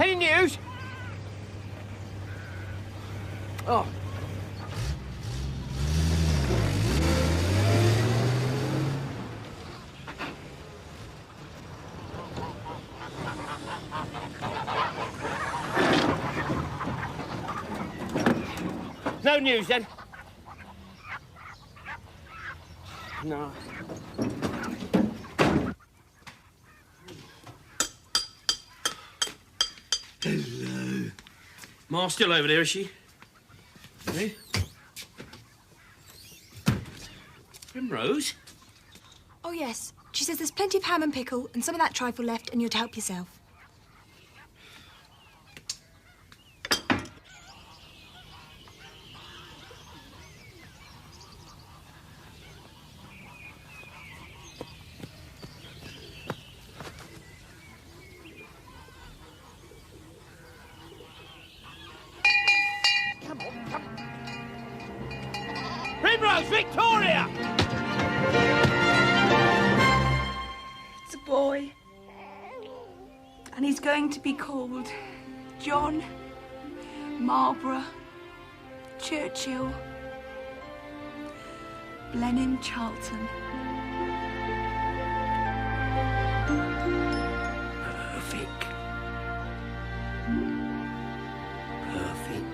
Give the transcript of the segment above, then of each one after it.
Any news? Oh. No news, then? No. Hello. Ma's still over there, is she? Eh? Primrose? Oh, yes. She says there's plenty of ham and pickle and some of that trifle left and you're to help yourself. Primrose, Victoria! It's a boy. And he's going to be called John Marlborough Churchill Blenheim Charlton. Perfect. Perfect.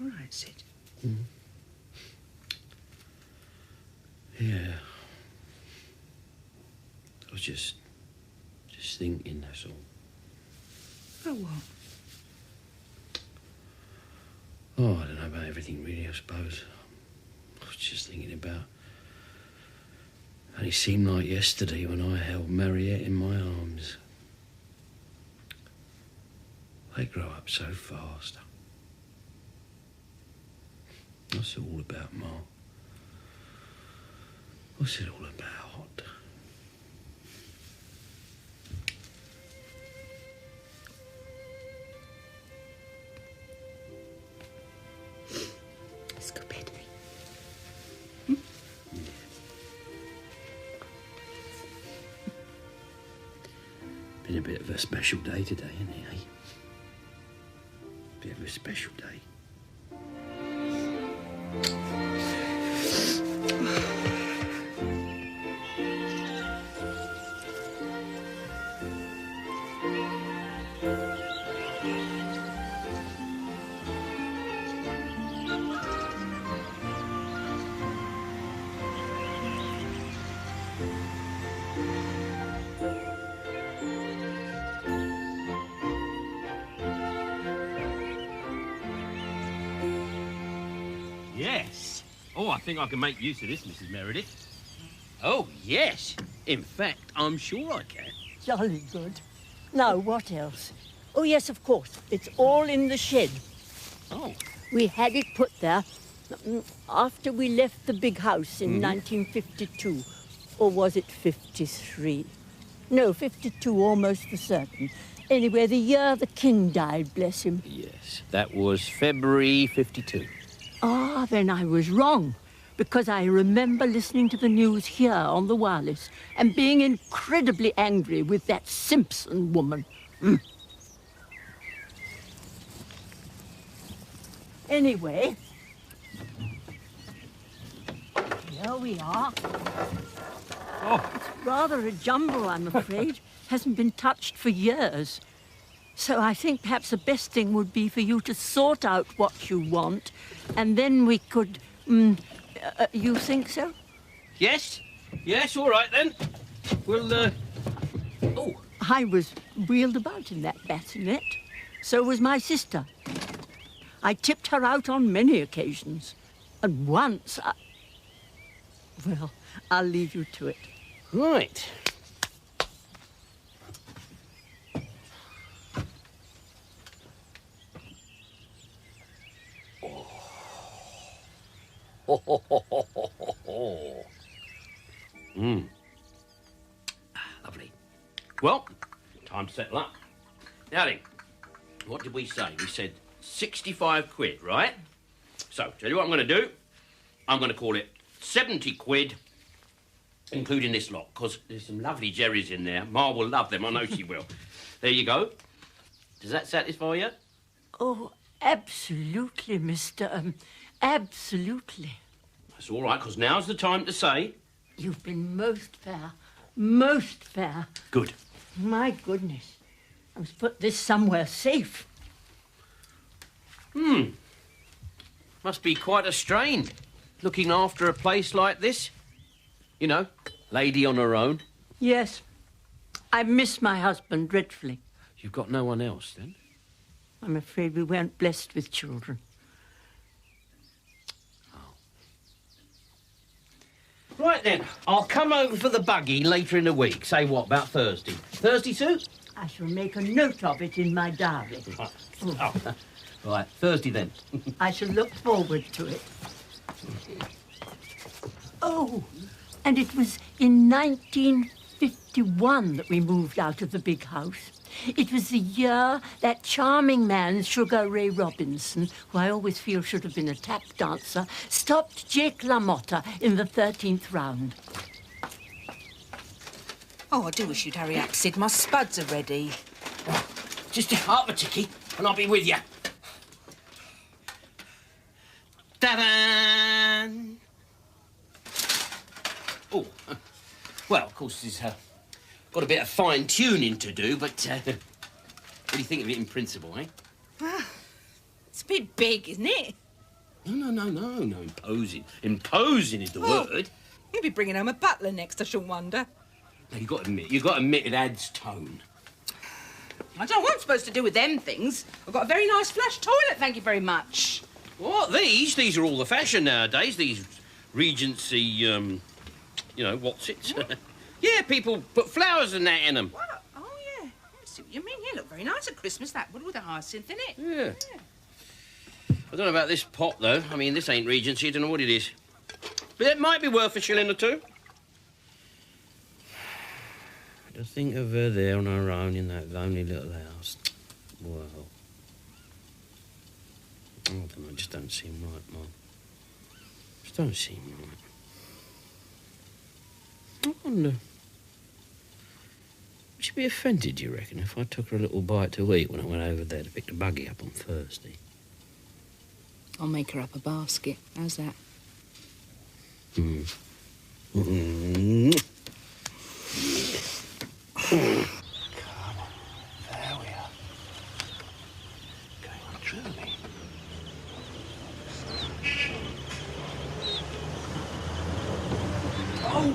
All right, Sid. Yeah. I was just thinking, that's all. Oh, what? Oh, I don't know about everything, really, I suppose. I was just thinking about... And it seemed like yesterday when I held Mariette in my arms. They grow up so fast. What's it all about, Ma? What's it all about? Let's go bed. Been a bit of a special day today, isn't it, eh? Bit of a special day. Yes. Oh, I think I can make use of this, Mrs. Meredith. Oh, yes. In fact, I'm sure I can. Jolly good. Now, what else? Oh, yes, of course. It's all in the shed. Oh. We had it put there after we left the big house in 1952. Or was it 53? No, 52, almost for certain. Anyway, the year the king died, bless him. Yes, that was February 52. Ah, then I was wrong, because I remember listening to the news here on the wireless and being incredibly angry with that Simpson woman. Anyway, here we are. Oh. It's rather a jumble, I'm afraid. Hasn't been touched for years. So I think perhaps the best thing would be for you to sort out what you want, and then we could... you think so? Yes? Yes, all right then. We'll, Oh. I was wheeled about in that bassinet. So was my sister. I tipped her out on many occasions. And once I... Well, I'll leave you to it. Right. Lovely. Well, time to settle up. Now then, what did we say? We said 65 quid, right? So, tell you what I'm going to do. I'm going to call it 70 quid, including this lot, because there's some lovely jerrys in there. Ma will love them, I know she will. There you go. Does that satisfy you? Oh, absolutely, Mr. Absolutely. That's all right, because now's the time to say... You've been most fair. Most fair. Good. My goodness. I must put this somewhere safe. Must be quite a strain, looking after a place like this. You know, lady on her own. Yes. I miss my husband dreadfully. You've got no one else, then? I'm afraid we weren't blessed with children. Right then, I'll come over for the buggy later in the week. Say what, about Thursday? Thursday, Sue? I shall make a note of it in my diary. Right. Oh. Right, Thursday then. I shall look forward to it. Oh, and it was in 1951 that we moved out of the big house. It was the year that charming man, Sugar Ray Robinson, who I always feel should have been a tap dancer, stopped Jake LaMotta in the 13th round. Oh, I do wish you'd hurry up, Sid. My spuds are ready. Just half a ticky, and I'll be with you. Ta-da! Oh, well, of course, there's got a bit of fine-tuning to do, but what do you think of it in principle, eh? It's a bit big, isn't it? No, imposing. Imposing is the word. You'll be bringing home a butler next, I shouldn't wonder. Now, you've got to admit it adds tone. I don't know what I'm supposed to do with them things. I've got a very nice flush toilet, thank you very much. What, these? These are all the fashion nowadays, these Regency, you know, what's it? Yeah, people put flowers and that in them. What? Oh, yeah. I see what you mean. Yeah, look very nice at Christmas, that would, with a hyacinth in it. Yeah. I don't know about this pot, though. I mean, this ain't Regency. I don't know what it is. But it might be worth a shilling or two. To think of her there on her own in that lonely little house. Well, I don't know, it just don't seem right, Mum. Just don't seem right. I wonder... Would she be offended, do you reckon, if I took her a little bite to eat when I went over there to pick the buggy up on Thursday? I'll make her up a basket. How's that? Come on. There we are. Going on truly. Oh!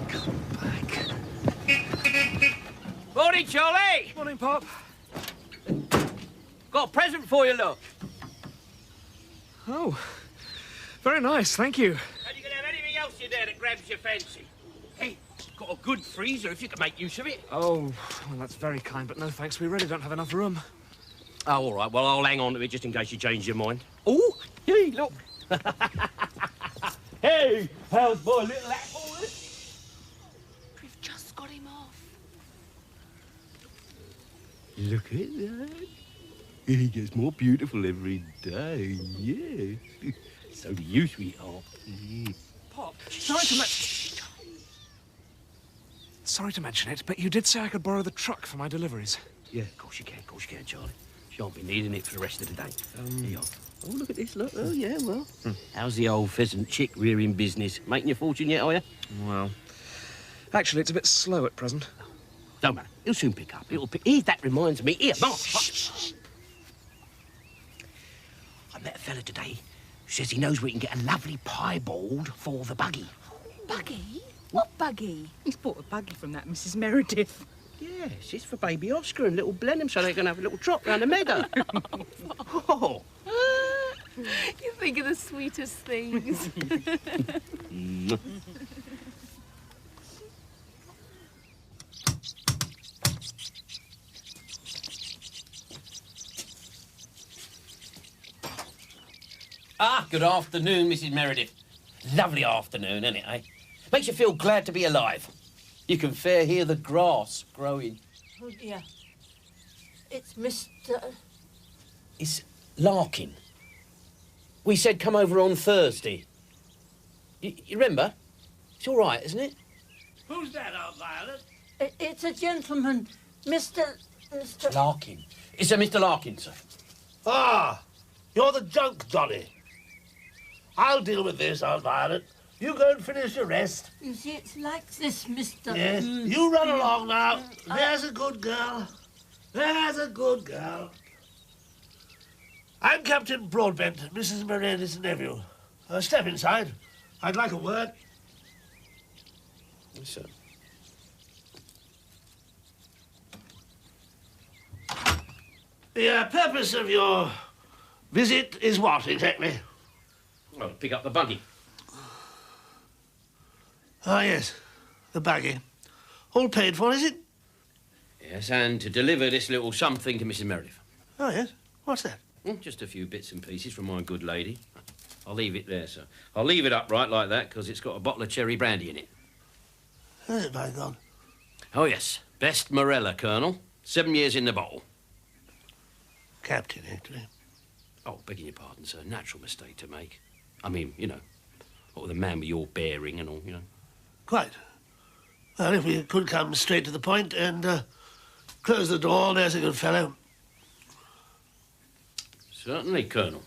Come back. Morning, Charlie. Morning, Pop. Got a present for you, look. Oh, very nice, thank you. And you can have anything else in there that grabs your fancy. Hey, got a good freezer if you can make use of it. Oh, well, that's very kind, but no thanks. We really don't have enough room. Oh, all right. Well, I'll hang on to it just in case you change your mind. Oh, hey, look. Hey, how's my little apple? We've just got him off. Look at that. He gets more beautiful every day, yeah. So do you, sweetheart. Pop, sorry to mention it, but you did say I could borrow the truck for my deliveries. Yeah, of course you can, Charlie. Shan't be needing it for the rest of the day. Here you are. Oh, look at this, look. Oh, yeah, well. How's the old pheasant chick rearing business? Making your fortune yet, are you? Well, actually, it's a bit slow at present. Don't matter. It'll soon pick up. It'll pick... Here, that reminds me. Here, Mark. I met a fella today who says he knows we can get a lovely piebald for the buggy. Buggy? What buggy? He's bought a buggy from that Mrs. Meredith. Yes, it's for baby Oscar and little Blenheim so they can have a little trot round the meadow. Oh. You think of the sweetest things. Ah, good afternoon, Mrs. Meredith. Lovely afternoon, isn't it, eh? Makes you feel glad to be alive. You can fair hear the grass growing. Oh, dear. It's Mr... It's Larkin. We said come over on Thursday. You remember? It's all right, isn't it? Who's that, Aunt Violet? It's a gentleman, Mr... Larkin. It's a Mr. Larkin, sir. Ah, you're the junk dolly. I'll deal with this, Aunt Violet. You go and finish your rest. You see, it's like this, Mr... Yes, you run along now. There's a good girl. There's a good girl. I'm Captain Broadbent, Mrs. Meredith's nephew. Step inside. I'd like a word. Yes, sir. The purpose of your visit is what, exactly? Well, to pick up the buggy. Ah, yes, the buggy. All paid for, is it? Yes, and to deliver this little something to Mrs. Meredith. Oh, yes. What's that? Just a few bits and pieces from my good lady. I'll leave it there, sir. I'll leave it upright like that because it's got a bottle of cherry brandy in it. Has it, by God? Oh, yes. Best Morella, Colonel. 7 years in the bottle. Captain, actually. Oh, begging your pardon, sir. Natural mistake to make. I mean, you know, what with a man with your bearing and all, you know. Quite. Well, if we could come straight to the point and close the door, there's a good fellow. Certainly, Colonel.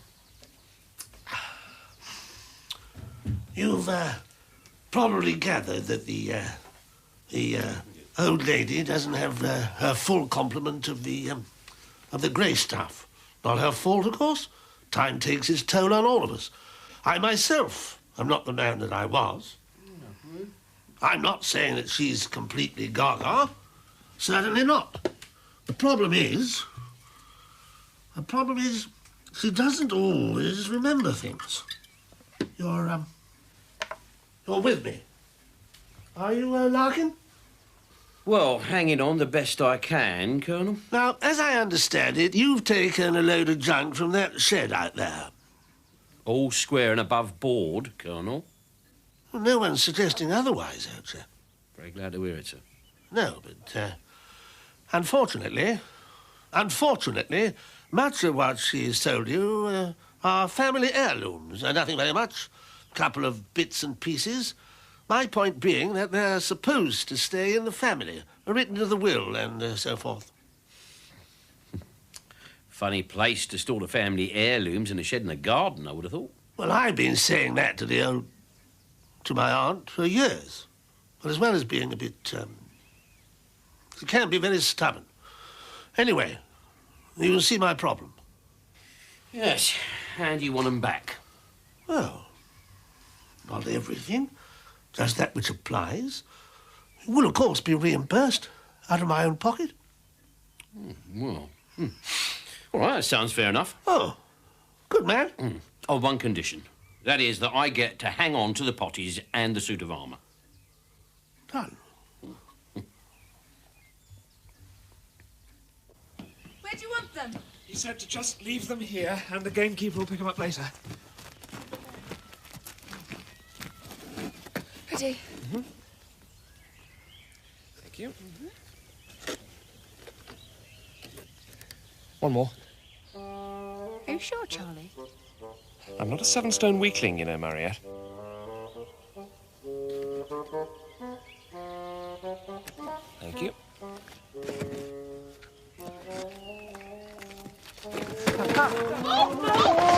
You've probably gathered that the old lady doesn't have her full complement of the grey stuff. Not her fault, of course. Time takes its toll on all of us. I myself am not the man that I was. I'm not saying that she's completely gaga. Certainly not. The problem is she doesn't always remember things. You're with me. Are you, Larkin? Well, hanging on the best I can, Colonel. Now, as I understand it, you've taken a load of junk from that shed out there. All square and above board, Colonel. Well, no one's suggesting otherwise, Elcher. Very glad to hear it, sir. No, but, unfortunately, much of what she's sold you are family heirlooms. Nothing very much. A couple of bits and pieces. My point being that they're supposed to stay in the family, written to the will and so forth. Funny place to store the family heirlooms in a shed in the garden, I would have thought. Well, I've been saying that to my aunt for years. But as well as being a bit, she can be very stubborn. Anyway, you see my problem. Yes, and you want them back. Well, not everything. Just that which applies. It will, of course, be reimbursed out of my own pocket. Well, all right, that sounds fair enough. Oh, good man. On one condition. That is that I get to hang on to the potties and the suit of armour. Done. Where do you want them? He said to just leave them here, and the gamekeeper will pick them up later. Ready? Thank you. One more. you sure, Charlie? I'm not a seven-stone weakling, you know, Mariette. Thank you.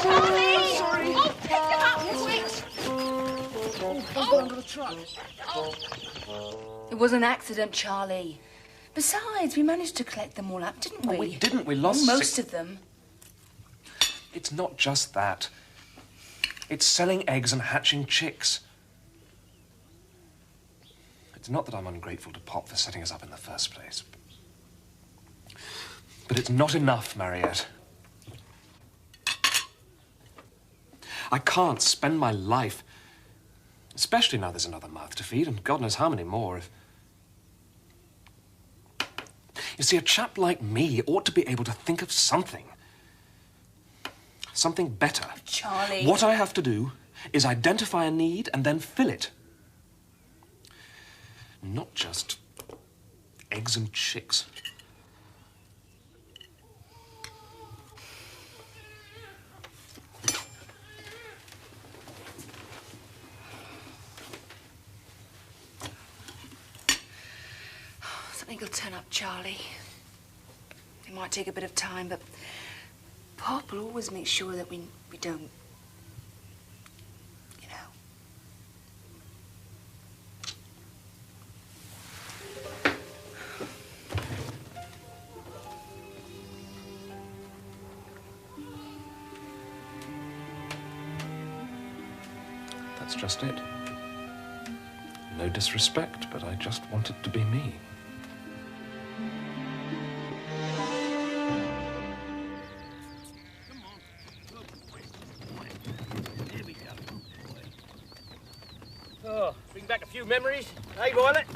Charlie! Sorry! Oh, pick him up, quick! Under the truck. It was an accident, Charlie. Besides, we managed to collect them all up, didn't we? Oh, we didn't. We lost most of them. It's not just that. It's selling eggs and hatching chicks. It's not that I'm ungrateful to Pop for setting us up in the first place. But it's not enough, Mariette. I can't spend my life, especially now there's another mouth to feed, and God knows how many more. You see, a chap like me ought to be able to think of something. Something better. Charlie. What I have to do is identify a need and then fill it. Not just eggs and chicks. Something will turn up, Charlie. It might take a bit of time, but Pop will always make sure that we don't, you know. That's just it. No disrespect, but I just want it to be me. Oh, bring back a few memories. Hey, Violet?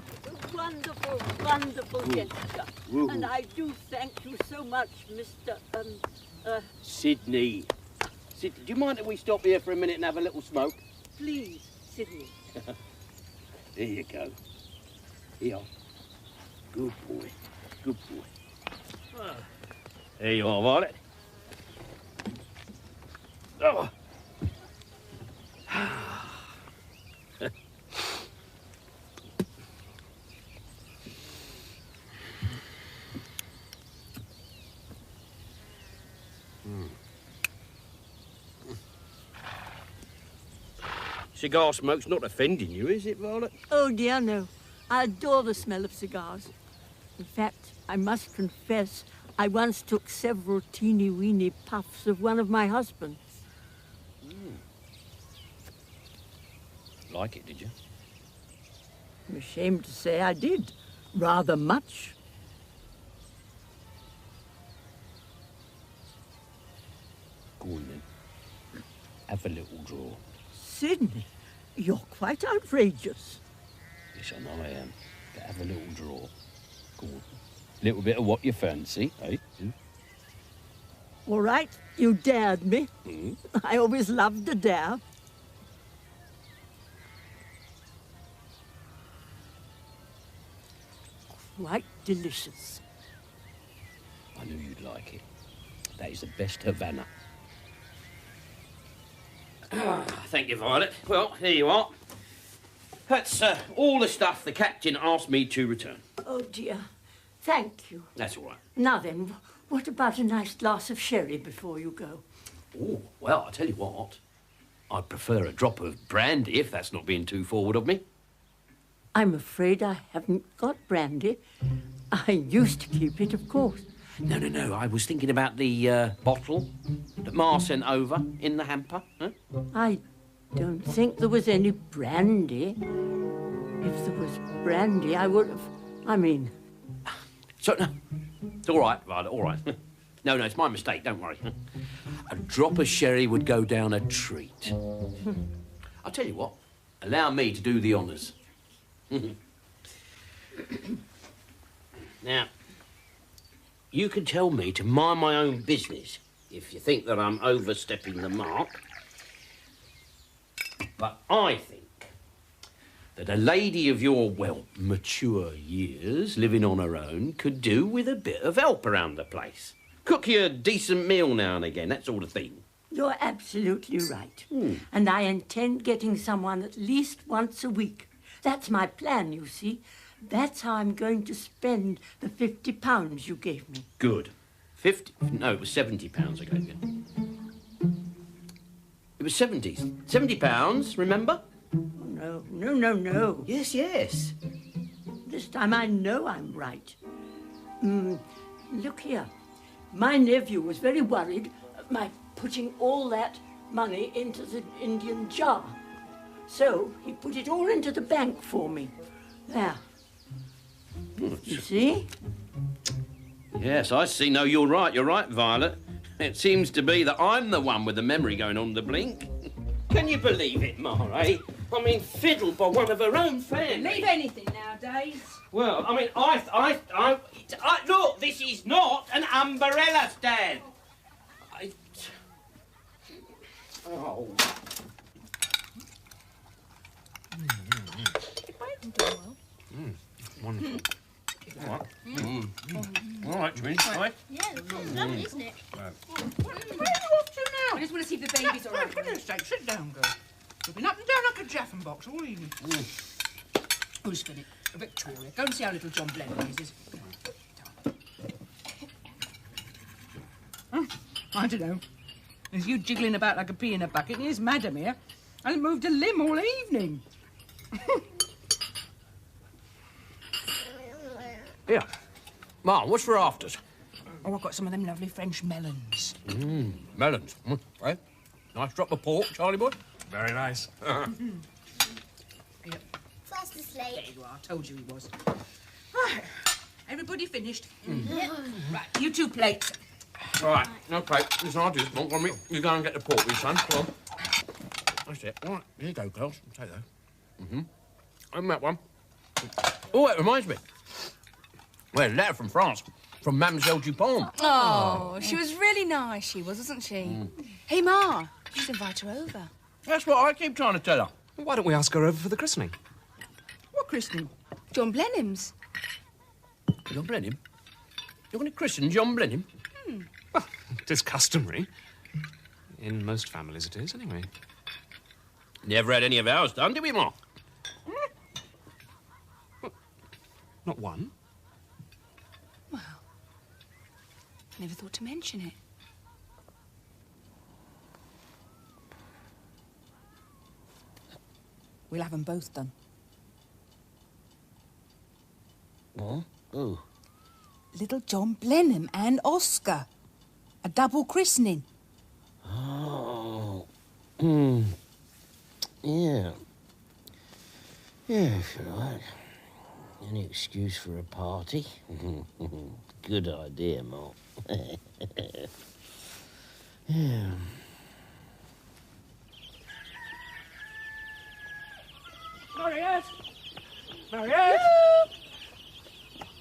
Wonderful, wonderful gesture. And I do thank you so much, Mr. Sydney. Sydney, do you mind if we stop here for a minute and have a little smoke? Please, Sydney. There you go. Here. Good boy. Good boy. Ah. There you are, Violet. Oh. Cigar smoke's not offending you, is it, Violet? Oh, dear, no. I adore the smell of cigars. In fact, I must confess, I once took several teeny-weeny puffs of one of my husband's. Like it, did you? I'm ashamed to say I did. Rather much. Go on, then. Have a little draw. Sydney, you're quite outrageous. Yes, I know I am. But have a little draw. Go on. Little bit of what you fancy, eh? All right, you dared me. I always loved a dare. Quite delicious. I knew you'd like it. That is the best Havana. Thank you, Violet. Well, here you are. That's all the stuff the captain asked me to return. Oh, dear. Thank you. That's all right. Now then, what about a nice glass of sherry before you go? Oh, well, I tell you what. I'd prefer a drop of brandy, if that's not being too forward of me. I'm afraid I haven't got brandy. I used to keep it, of course. No. I was thinking about the bottle that Ma sent over in the hamper. Huh? I don't think there was any brandy. If there was brandy, I would have... I mean... So, no. It's all right, Violet, all right. No, it's my mistake, don't worry. A drop of sherry would go down a treat. I'll tell you what. Allow me to do the honours. Now, you can tell me to mind my own business if you think that I'm overstepping the mark. But I think that a lady of your, well, mature years, living on her own, could do with a bit of help around the place. Cook you a decent meal now and again, that's all the thing. You're absolutely right. And I intend getting someone at least once a week. That's my plan, you see. That's how I'm going to spend the £50 you gave me. Good. 50? No, it was £70 I gave you. It was 70. £70, remember? Oh, no. Yes, yes. This time I know I'm right. Look here. My nephew was very worried at my putting all that money into the Indian jar. So he put it all into the bank for me. There. You see? Yes, I see. No, you're right, Violet. It seems to be that I'm the one with the memory going on the blink. Can you believe it, Ma, eh? I mean, fiddled by one of her own family. Believe anything nowadays. Well, I mean, I look, this is not an umbrella stand. Oh. Wonderful. All right. All right, Jimmy. All right. Yeah, it's lovely, isn't it? Where are you off to now? I just want to see if the baby's all right. For goodness sake, sit down, girl. You've been up and down like a jaffin box all evening. Who's got it? Victoria. Go and see how little John Blenheim is. I don't know. There's you jiggling about like a pea in a bucket, and here's Madam here. Hasn't moved a limb all evening. Here. Ma, what's for afters? Oh, I've got some of them lovely French melons. Melons. Right. Nice drop of pork, Charlie boy. Very nice. Yep. Fast asleep. There you are. I told you he was. Right. Everybody finished? Yep. Right, you 2 plates. Right, okay. Listen, I'll do this, Montgomery. You go and get the pork, you son. Come on. That's it. All right, here you go, girls. Take those. And that one. Oh, it reminds me. Well, a letter from France, from Mademoiselle Dupont. Oh, she was really nice, she was, wasn't she? Hey, Ma, you should invite her over. That's what I keep trying to tell her. Why don't we ask her over for the christening? What christening? John Blenheim's. John Blenheim? You're going to christen John Blenheim? Well, it is customary. In most families it is, anyway. Never had any of ours done, did we, Ma? Not one. Well, never thought to mention it. We'll have them both done. What? Who? Little John Blenheim and Oscar. A double christening. Oh. Yeah. Yeah, if you like. Any excuse for a party? Good idea, Mark. Yeah. Mariette! Mariette!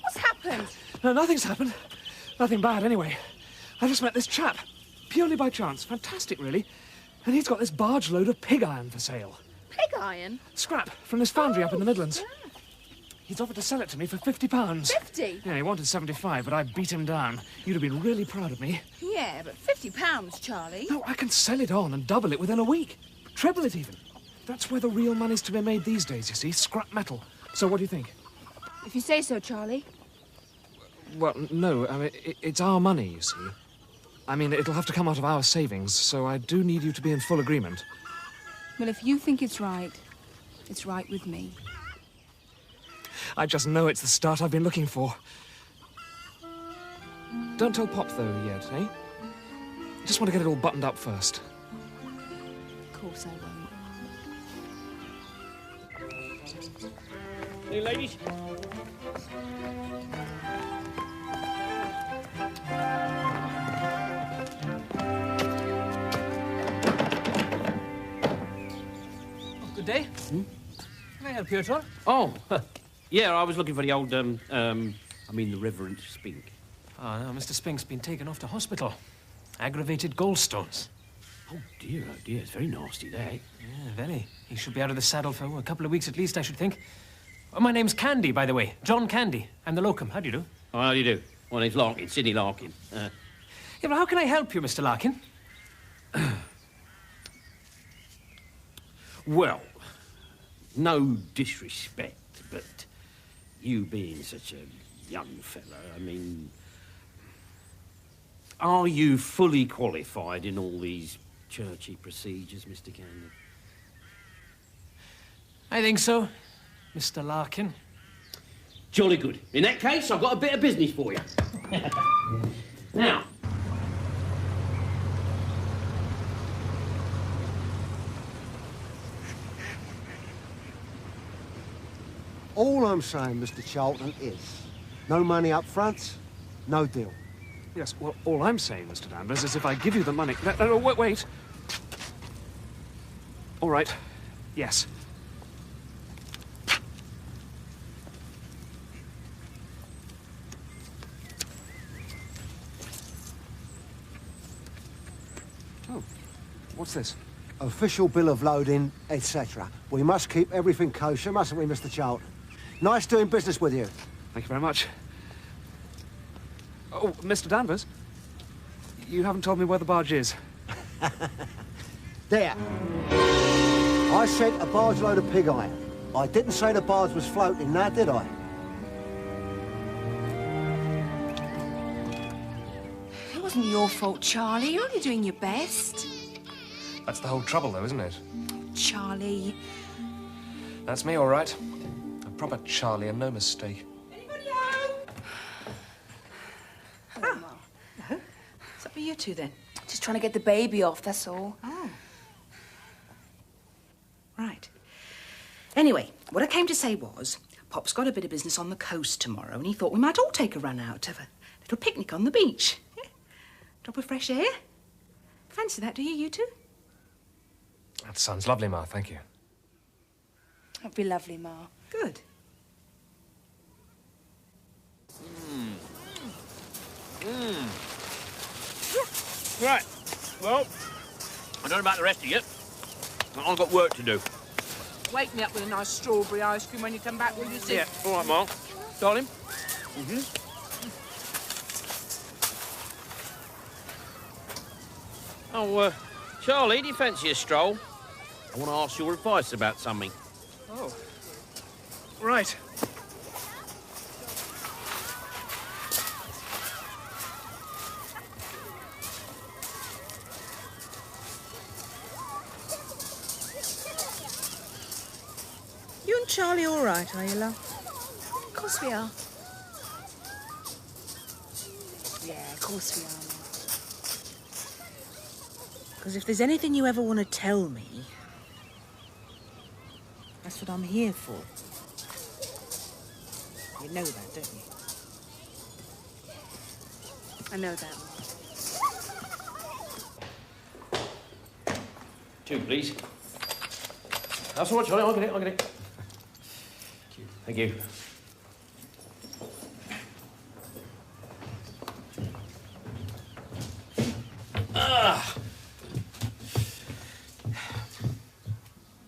What's happened? No, nothing's happened. Nothing bad, anyway. I just met this chap. Purely by chance. Fantastic, really. And he's got this barge load of pig iron for sale. Pig iron? Scrap from this foundry up in the Midlands. He's offered to sell it to me for £50. 50? Yeah, he wanted 75, but I beat him down. You'd have been really proud of me. Yeah, but £50, Charlie. No, I can sell it on and double it within a week. Treble it, even. That's where the real money's to be made these days, you see. Scrap metal. So what do you think? If you say so, Charlie. Well, no, I mean, it's our money, you see. I mean, it'll have to come out of our savings, so I do need you to be in full agreement. Well, if you think it's right with me. I just know it's the start I've been looking for. Don't tell Pop, though, yet, eh? Just want to get it all buttoned up first. Of course I won't. Hey, ladies. Good day. Can I help you at all? Oh, yeah, I was looking for the old, the Reverend Spink. Oh, no, Mr. Spink's been taken off to hospital. Aggravated gallstones. Oh, dear, it's very nasty, that. Yeah, very. He should be out of the saddle for a couple of weeks at least, I should think. Oh, my name's Candy, by the way. John Candy. I'm the locum. How do you do? Oh, how do you do? My name's Larkin, Sidney Larkin. Yeah, but how can I help you, Mr. Larkin? Well, no disrespect, but you being such a young fella, I mean, are you fully qualified in all these churchy procedures, Mr. Candy? I think so, Mr. Larkin. Jolly good. In that case, I've got a bit of business for you. Now, all I'm saying, Mr. Charlton, is no money up front, no deal. Yes, well, all I'm saying, Mr. Danvers, is if I give you the money... No, wait. All right. Yes. Oh, what's this? Official bill of loading, etc. We must keep everything kosher, mustn't we, Mr. Charlton? Nice doing business with you. Thank you very much. Oh, Mr. Danvers, you haven't told me where the barge is. There. I sent a barge load of pig iron. I didn't say the barge was floating, now did I? It wasn't your fault, Charlie. You're only doing your best. That's the whole trouble, though, isn't it? Charlie. That's me, all right. A proper Charlie and no mistake. Anybody home? Hello, Ma. Hello. What's up with you two, then? Just trying to get the baby off, that's all. Oh. Right. Anyway, what I came to say was, Pop's got a bit of business on the coast tomorrow, and he thought we might all take a run out, have a little picnic on the beach. Yeah. Drop of fresh air. Fancy that, do you two? That sounds lovely, Ma, thank you. That'd be lovely, Ma. Good. Right. Well, I don't know about the rest of you. I've got work to do. Wake me up with a nice strawberry ice cream when you come back, will you, Sid? Yeah, all right, Mark. Darling? Oh, Charlie, do you fancy a stroll? I want to ask your advice about something. Oh. Right. You and Charlie all right, are you, love? Of course we are. Yeah, of course we are, Ma. Because if there's anything you ever want to tell me, that's what I'm here for. You know that, don't you? I know that. Two, please. That's all right, Charlie. I'll get it. Thank you.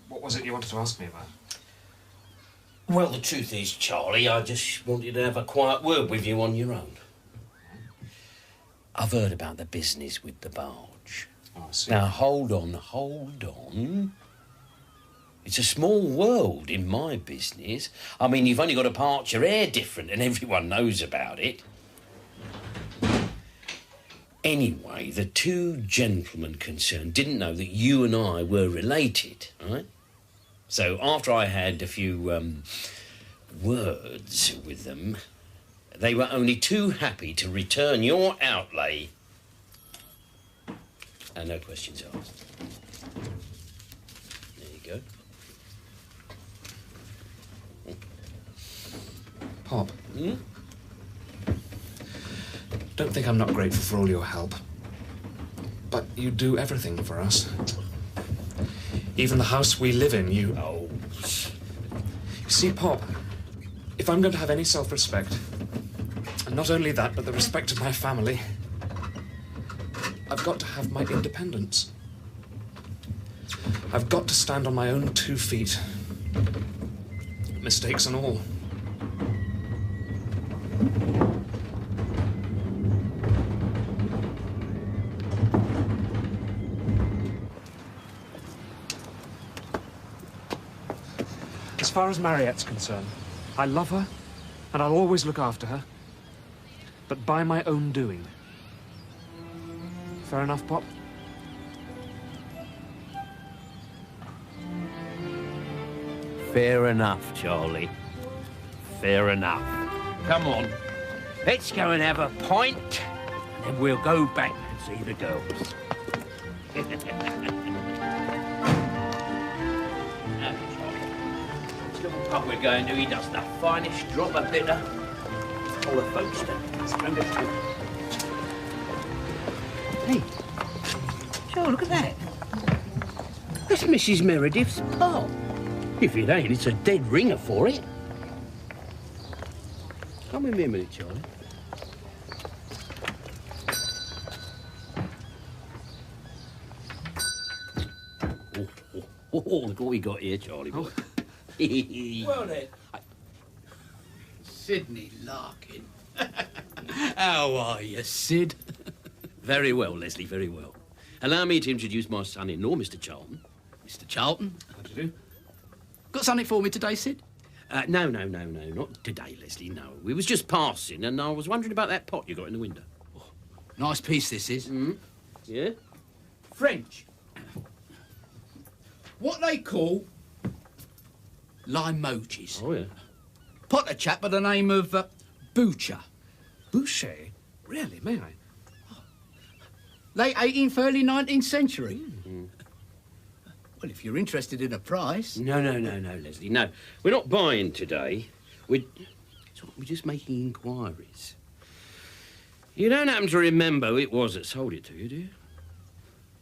What was it you wanted to ask me about? well, the truth is, Charlie, I just wanted to have a quiet word with you on your own. I've heard about the business with the barge. Oh, I see. Now, hold on. It's a small world in my business. I mean, you've only got to part your hair different and everyone knows about it. Anyway, the two gentlemen concerned didn't know that you and I were related, right? So after I had a few words with them, they were only too happy to return your outlay. And no questions asked. There you go. Pop. Don't think I'm not grateful for all your help. But you do everything for us. Even the house we live in, you... Oh. You see, Pop, if I'm going to have any self-respect, and not only that, but the respect of my family, I've got to have my independence. I've got to stand on my own 2 feet. Mistakes and all. As far as Mariette's concerned, I love her, and I'll always look after her. But by my own doing. Fair enough, Pop? Fair enough, Charlie. Fair enough. Come on. Let's go and have a pint, and then we'll go back and see the girls. This little pub we're going to, he does the finest drop of bitter. All the folks do. Hey, Joe, look at that. That's Mrs. Meredith's bar. If it ain't, it's a dead ringer for it. Come with me a minute, Charlie. Oh, look what we got here, Charlie boy. Well then. Sydney Larkin. How are you, Sid? Very well, Leslie, very well. Allow me to introduce my son-in-law, Mr. Charlton. Mr. Charlton. How do you do? Got something for me today, Sid? No, not today, Leslie, no. We was just passing, and I was wondering about that pot you got in the window. Oh, nice piece this is. Yeah? French. What they call lime-mojis. Oh, yeah. Pot a chap by the name of Boucher. Boucher? Really, may I? Late 18th, early 19th century. Well, if you're interested in a price... No, Leslie, no. We're not buying today. We're just making inquiries. You don't happen to remember who it was that sold it to you, do you?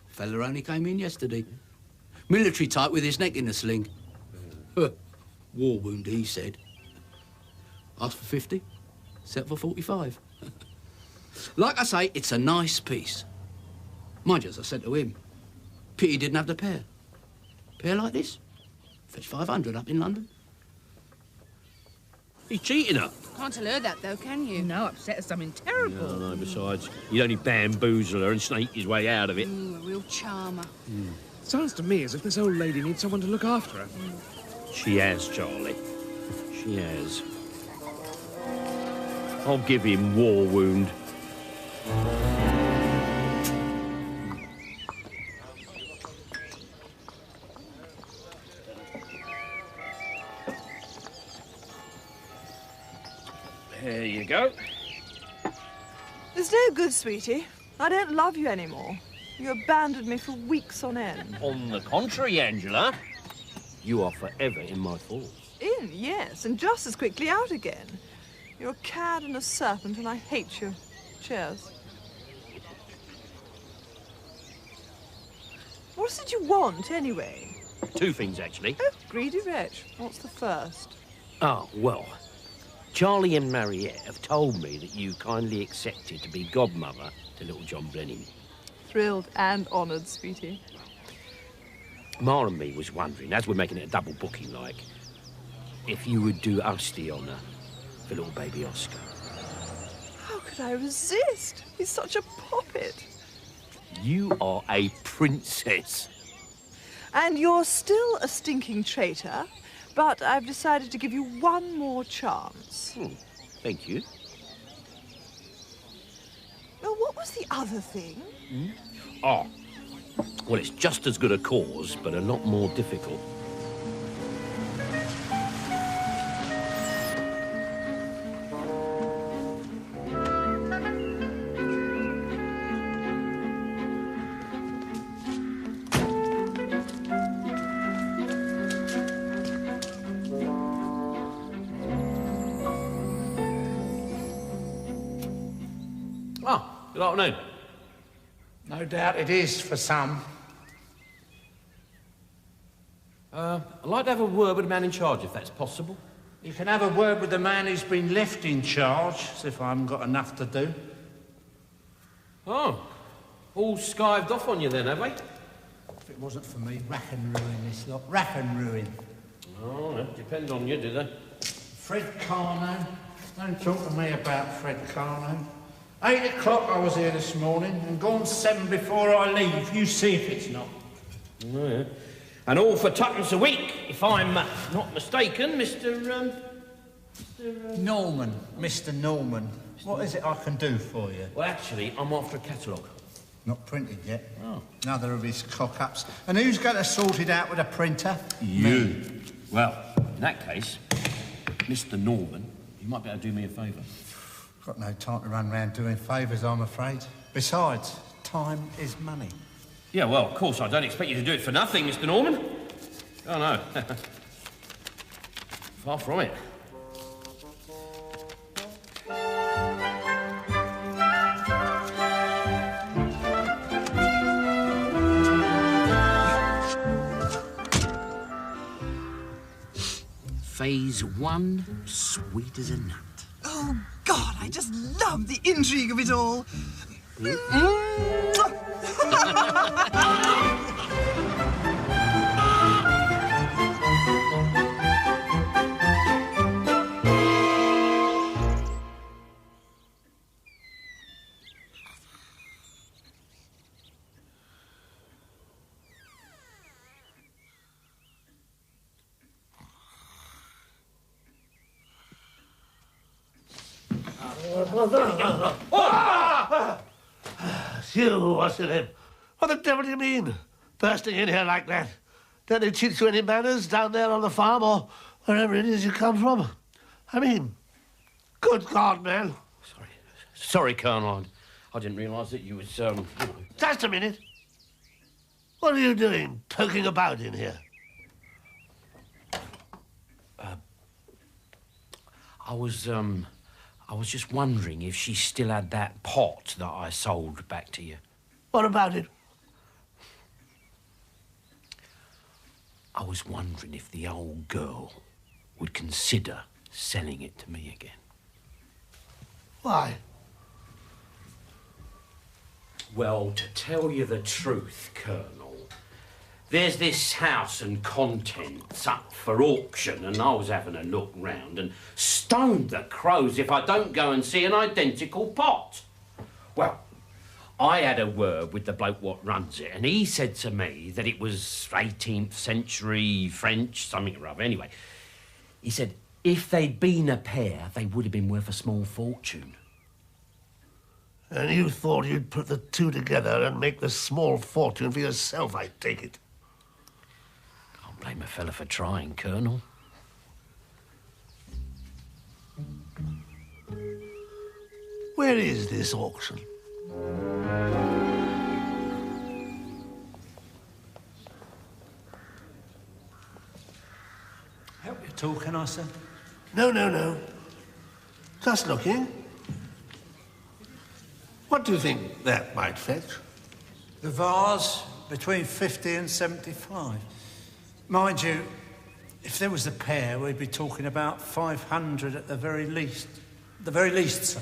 Fella only came in yesterday. Military type with his neck in a sling. War wound, he said. Asked for 50, set for 45. Like I say, it's a nice piece. Mind you, as I said to him, pity he didn't have the pair. Pair like this, fetch 500 up in London. He's cheating her. Can't tell her that, though, can you? No, upset her something terrible. No, besides, he'd only bamboozle her and snake his way out of it. Ooh, a real charmer. Sounds to me as if this old lady needs someone to look after her. She has, Charlie. She has. I'll give him war wound. There you go. It's no good, sweetie. I don't love you anymore. You abandoned me for weeks on end. On the contrary, Angela, you are forever in my thoughts. In, yes, and just as quickly out again. You're a cad and a serpent, and I hate you. Cheers. What is it you want, anyway? Two things, actually. Oh, greedy wretch. What's the first? Oh, well, Charlie and Mariette have told me that you kindly accepted to be godmother to little John Blenheim. Thrilled and honoured, sweetie. Ma and me was wondering, as we're making it a double booking like, if you would do us the honour for little baby Oscar. How could I resist? He's such a poppet. You are a princess. And you're still a stinking traitor, but I've decided to give you one more chance. Thank you. Well, what was the other thing? Oh, well, it's just as good a cause, but a lot more difficult. Good afternoon. No doubt it is for some. I'd like to have a word with the man in charge, if that's possible. You can have a word with the man who's been left in charge, as if I haven't got enough to do. Oh, all skived off on you then, have they? If it wasn't for me, rack and ruin this lot. Rack and ruin. Oh, it depends on you, do they? Fred Carno. Don't talk to me about Fred Carno. 8 o'clock I was here this morning, and gone 7 before I leave. You see if it's not. Oh, yeah. And all for twopence a week, if I'm not mistaken, Mr. Norman, Mr. Norman. What is it I can do for you? Well, actually, I'm after a catalogue. Not printed yet. Oh. Another of his cock-ups. And who's going to sort it out with a printer? You. Me. Well, in that case, Mr. Norman, you might be able to do me a favour. Got no time to run round doing favours, I'm afraid. Besides, time is money. Yeah, well, of course, I don't expect you to do it for nothing, Mr. Norman. Oh, no. Far from it. Phase 1, sweet as a nut. Oh, God, I just love the intrigue of it all. You, what's your name? What the devil do you mean? Bursting in here like that? Don't they teach you any manners down there on the farm or wherever it is you come from? I mean, good God, man. Sorry, Colonel. I didn't realise that you was, Just a minute. What are you doing, poking about in here? I was just wondering if she still had that pot that I sold back to you. What about it? I was wondering if the old girl would consider selling it to me again. Why? Well, to tell you the truth, Colonel, there's this house and contents up for auction, and I was having a look round and stoned the crows if I don't go and see an identical pot. Well, I had a word with the bloke what runs it, and he said to me that it was 18th century French, something or other. Anyway, he said if they'd been a pair, they would have been worth a small fortune. And you thought you'd put the two together and make the small fortune for yourself, I take it. Can't blame a fella for trying, Colonel. Where is this auction? Help you talking, I said. No. Just looking. What do you think that might fetch? The vase, between 50 and 75. Mind you, if there was a pair, we'd be talking about 500 at the very least. The very least, sir.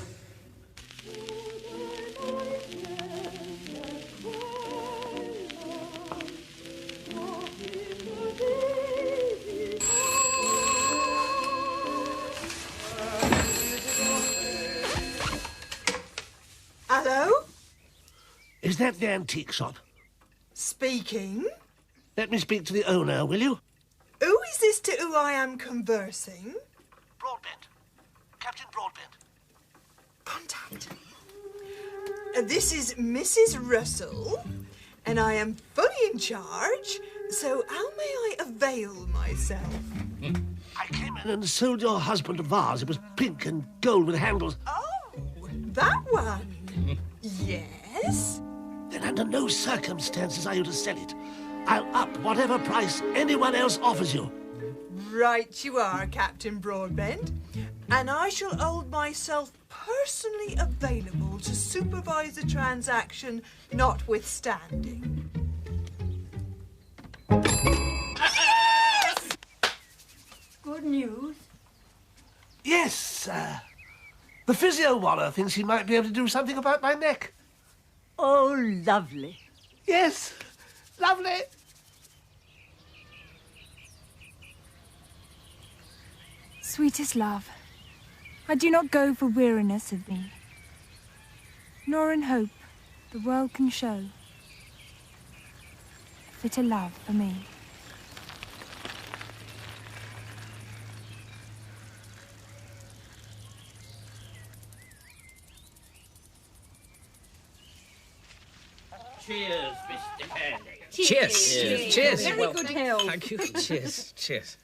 Hello? Is that the antique shop? Speaking. Let me speak to the owner, will you? Who is this to who I am conversing? Broadbent. Captain Broadbent. Contact. This is Mrs. Russell, and I am fully in charge, so how may I avail myself? I came in and sold your husband a vase. It was pink and gold with handles. Oh, that one. Yes? Then under no circumstances are you to sell it. I'll up whatever price anyone else offers you. Right you are, Captain Broadbent. And I shall hold myself personally available to supervise the transaction notwithstanding. Yes! Good news. Yes, the physio waller thinks he might be able to do something about my neck. Oh, lovely. Yes, lovely. Sweetest love, I do not go for weariness of thee, nor in hope the world can show fitter love for me. Cheers, Mr. Candy. Cheers. Cheers. Very Well, good health. Thank you. Cheers. Cheers.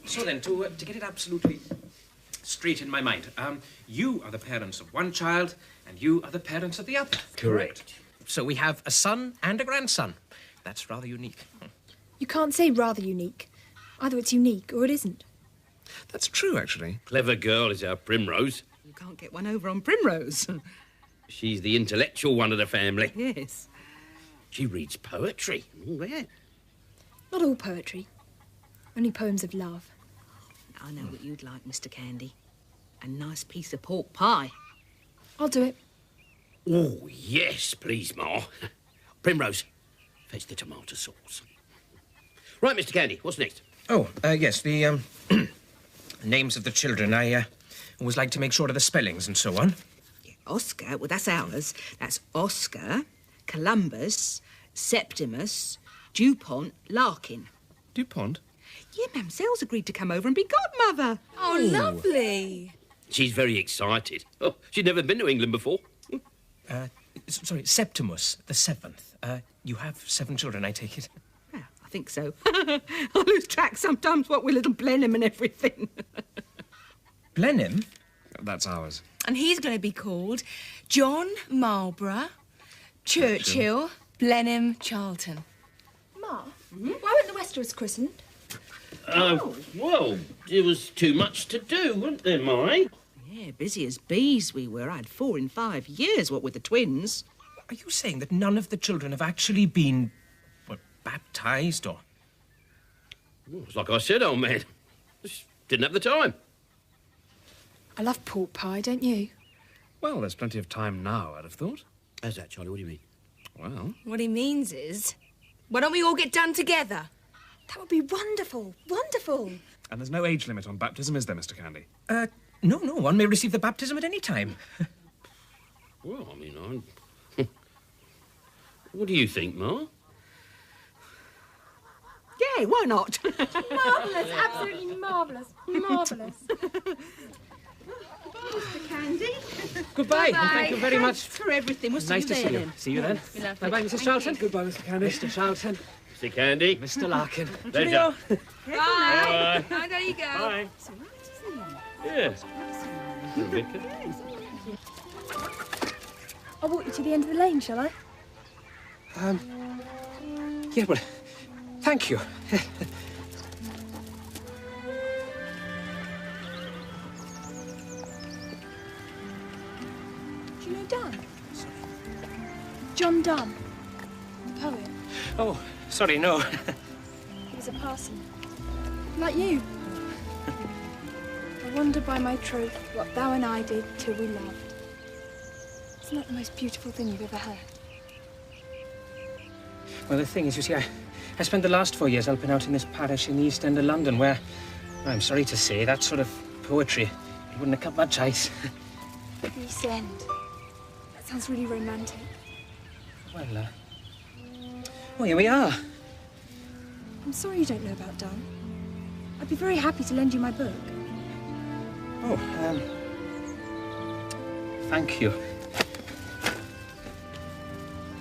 So then, to get it absolutely straight in my mind, you are the parents of one child, and you are the parents of the other. Correct. So we have a son and a grandson. That's rather unique. You can't say rather unique. Either it's unique or it isn't. That's true, actually. Clever girl is our Primrose. You can't get one over on Primrose. She's the intellectual one of the family. Yes. She reads poetry. Oh, yeah. Not all poetry. Only poems of love. I know what you'd like, Mr. Candy. A nice piece of pork pie. I'll do it. Oh, yes, please, Ma. Primrose, fetch the tomato sauce. Right, Mr. Candy, what's next? Oh, yes, the names of the children. I always like to make sure of the spellings and so on. Yeah, Oscar, well, that's ours. That's Oscar, Columbus, Septimus, DuPont, Larkin. DuPont? Yeah, Mamselle's agreed to come over and be godmother. Oh, lovely. She's very excited. Oh, she'd never been to England before. Sorry, Septimus, the seventh. You have 7 children, I take it? Yeah, I think so. I lose track sometimes, what with little Blenheim and everything. Blenheim? That's ours. And he's going to be called John Marlborough, Churchill, Blenheim, Charlton. Ma, why weren't the Westerers christened? Well, there was too much to do, wasn't there, Mai? Yeah, busy as bees we were. I had 4 in 5 years, what with the twins. Are you saying that none of the children have actually been, baptised or... Well, it's like I said, old man. Just didn't have the time. I love pork pie, don't you? Well, there's plenty of time now, I'd have thought. How's that, Charlie? What do you mean? Well... What he means is, why don't we all get done together? That would be wonderful. Wonderful. And there's no age limit on baptism, is there, Mr. Candy? No, one may receive the baptism at any time. Well, I mean, what do you think, Ma? Yeah, why not? Marvellous, absolutely marvellous. Marvellous. Mr. Candy. Goodbye. Bye-bye. Thank you very much. Thanks for everything. We'll see Nice you to there, see you. then. See you then. Be lovely. Bye-bye, Mrs. Thank Charlton. you. Goodbye, Mr. Candy. Mr. Charlton. Mr. Candy. Mr. Larkin. Pleasure. Bye. Bye, there you go. Bye. It's all right, Yes. Rebecca. I'll walk you to the end of the lane, shall I? Yeah, well, thank you. Do you know Donne? John Donne, the poet. Oh, sorry, no. He was a parson. Like you. I wonder by my troth what thou and I did till we loved. Isn't that the most beautiful thing you've ever heard? Well, the thing is, you see, I spent the last 4 years helping out in this parish in the East End of London where, I'm sorry to say, that sort of poetry, it wouldn't have cut much ice. The East End. That sounds really romantic. Well, well, here we are. I'm sorry you don't know about Donne. I'd be very happy to lend you my book. Oh, thank you.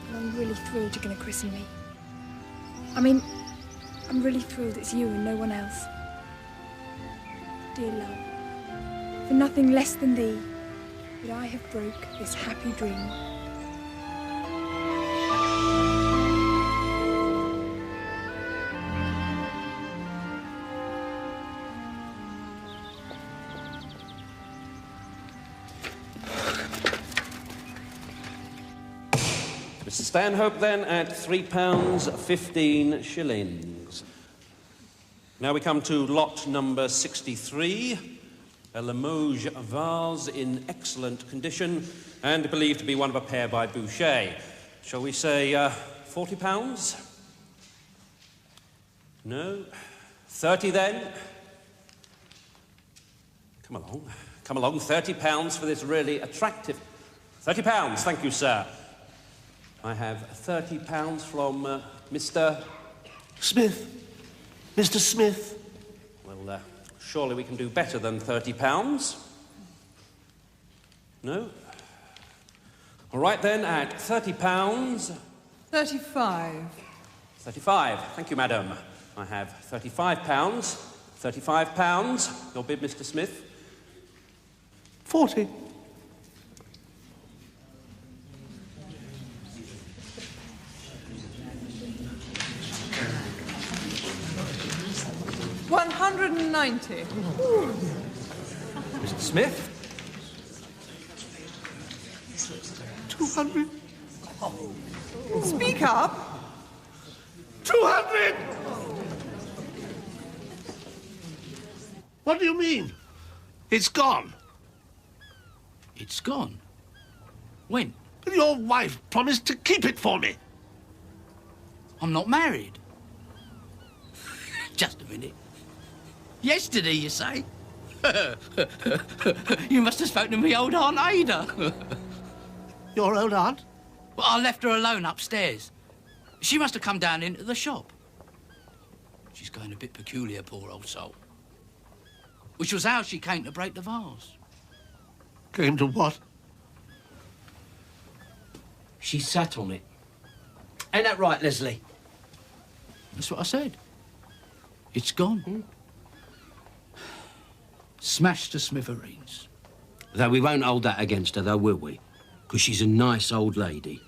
And I'm really thrilled you're going to christen me. I mean, I'm really thrilled it's you and no one else. Dear love, for nothing less than thee would I have broke this happy dream. Mr. Stanhope, then, at £3.15. Now we come to lot number 63, a Limoges vase in excellent condition and believed to be one of a pair by Boucher. Shall we say £40? No? 30 then? Come along, £30 for this really attractive... £30, thank you, sir. I have £30 from Mr... Smith. Mr. Smith. Well, surely we can do better than £30. No? All All right, then, at £30. 35. 35. Thank you, madam. I have £35. £35. Your bid, Mr. Smith? 40. $190. Mr. Smith? 200. Speak up. 200! What do you mean? It's gone. It's gone? When? But your wife promised to keep it for me. I'm not married. Just a minute. Yesterday, you say? You must have spoken to me old Aunt Ada. Your old aunt? Well, I left her alone upstairs. She must have come down into the shop. She's going a bit peculiar, poor old soul. Which was how she came to break the vase. Came to what? She sat on it. Ain't that right, Leslie? That's what I said. It's gone. Smashed to smithereens. Though we won't hold that against her, though, will we? Because she's a nice old lady.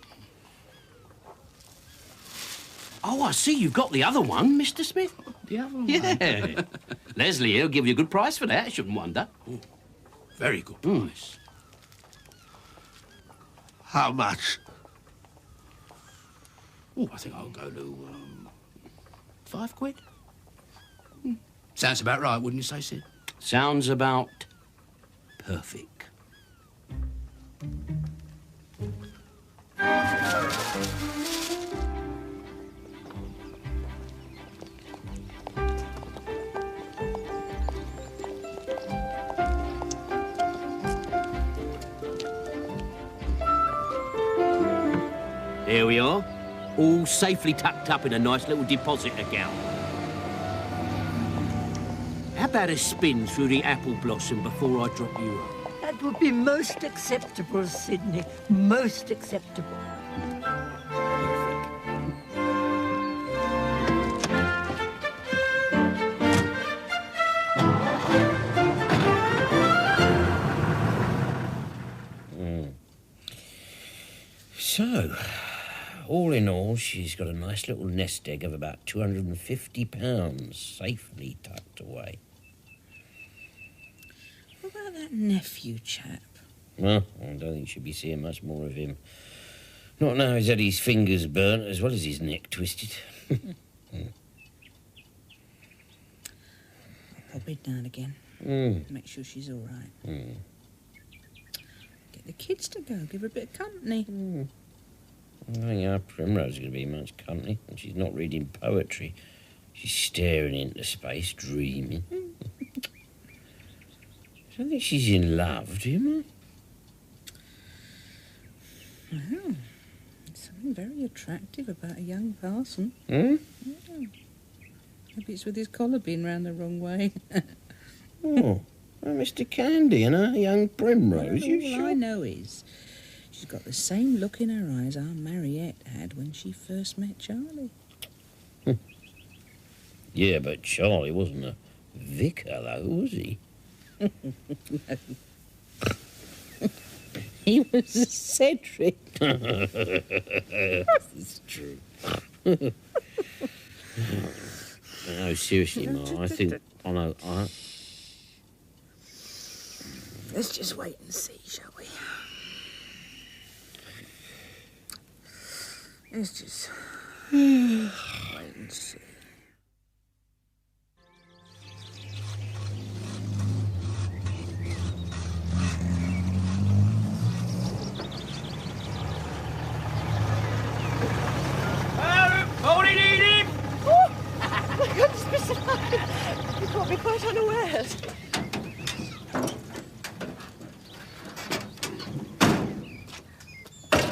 Oh, I see you've got the other one, Mr. Smith. The other one? Yeah. Leslie here'll give you a good price for that, I shouldn't wonder. Ooh, very good price. How much? Oh, I think I'll go to, £5. Sounds about right, wouldn't you say, Sid? Sounds about perfect. There we are, all safely tucked up in a nice little deposit account. How about a spin through the apple blossom before I drop you off? That would be most acceptable, Sidney. Most acceptable. So, all in all, she's got a nice little nest egg of about £250 safely tucked away. What about that nephew chap? Well, I don't think she'll be seeing much more of him. Not now he's had his fingers burnt as well as his neck twisted. I'll pop in now and again. Make sure she's all right. Get the kids to go, give her a bit of company. I don't think our Primrose is going to be much company. And she's not reading poetry. She's staring into space, dreaming. I don't think she's in love, do you, Mum? Well, there's something very attractive about a young parson. Hmm? Yeah. Maybe it's with his collar being round the wrong way. Oh, well, Mr. Candy and our young Primrose, you All sure? I know is she's got the same look in her eyes our Mariette had when she first met Charlie. Yeah, but Charlie wasn't a vicar, though, was he? No. He was a Cedric. It's true. No, seriously, Ma, I think... I know, Let's just wait and see, shall we? Let's just wait and see. Hold it, Edith! Oh, my goodness, Mr. Lyon. You caught me quite unawares.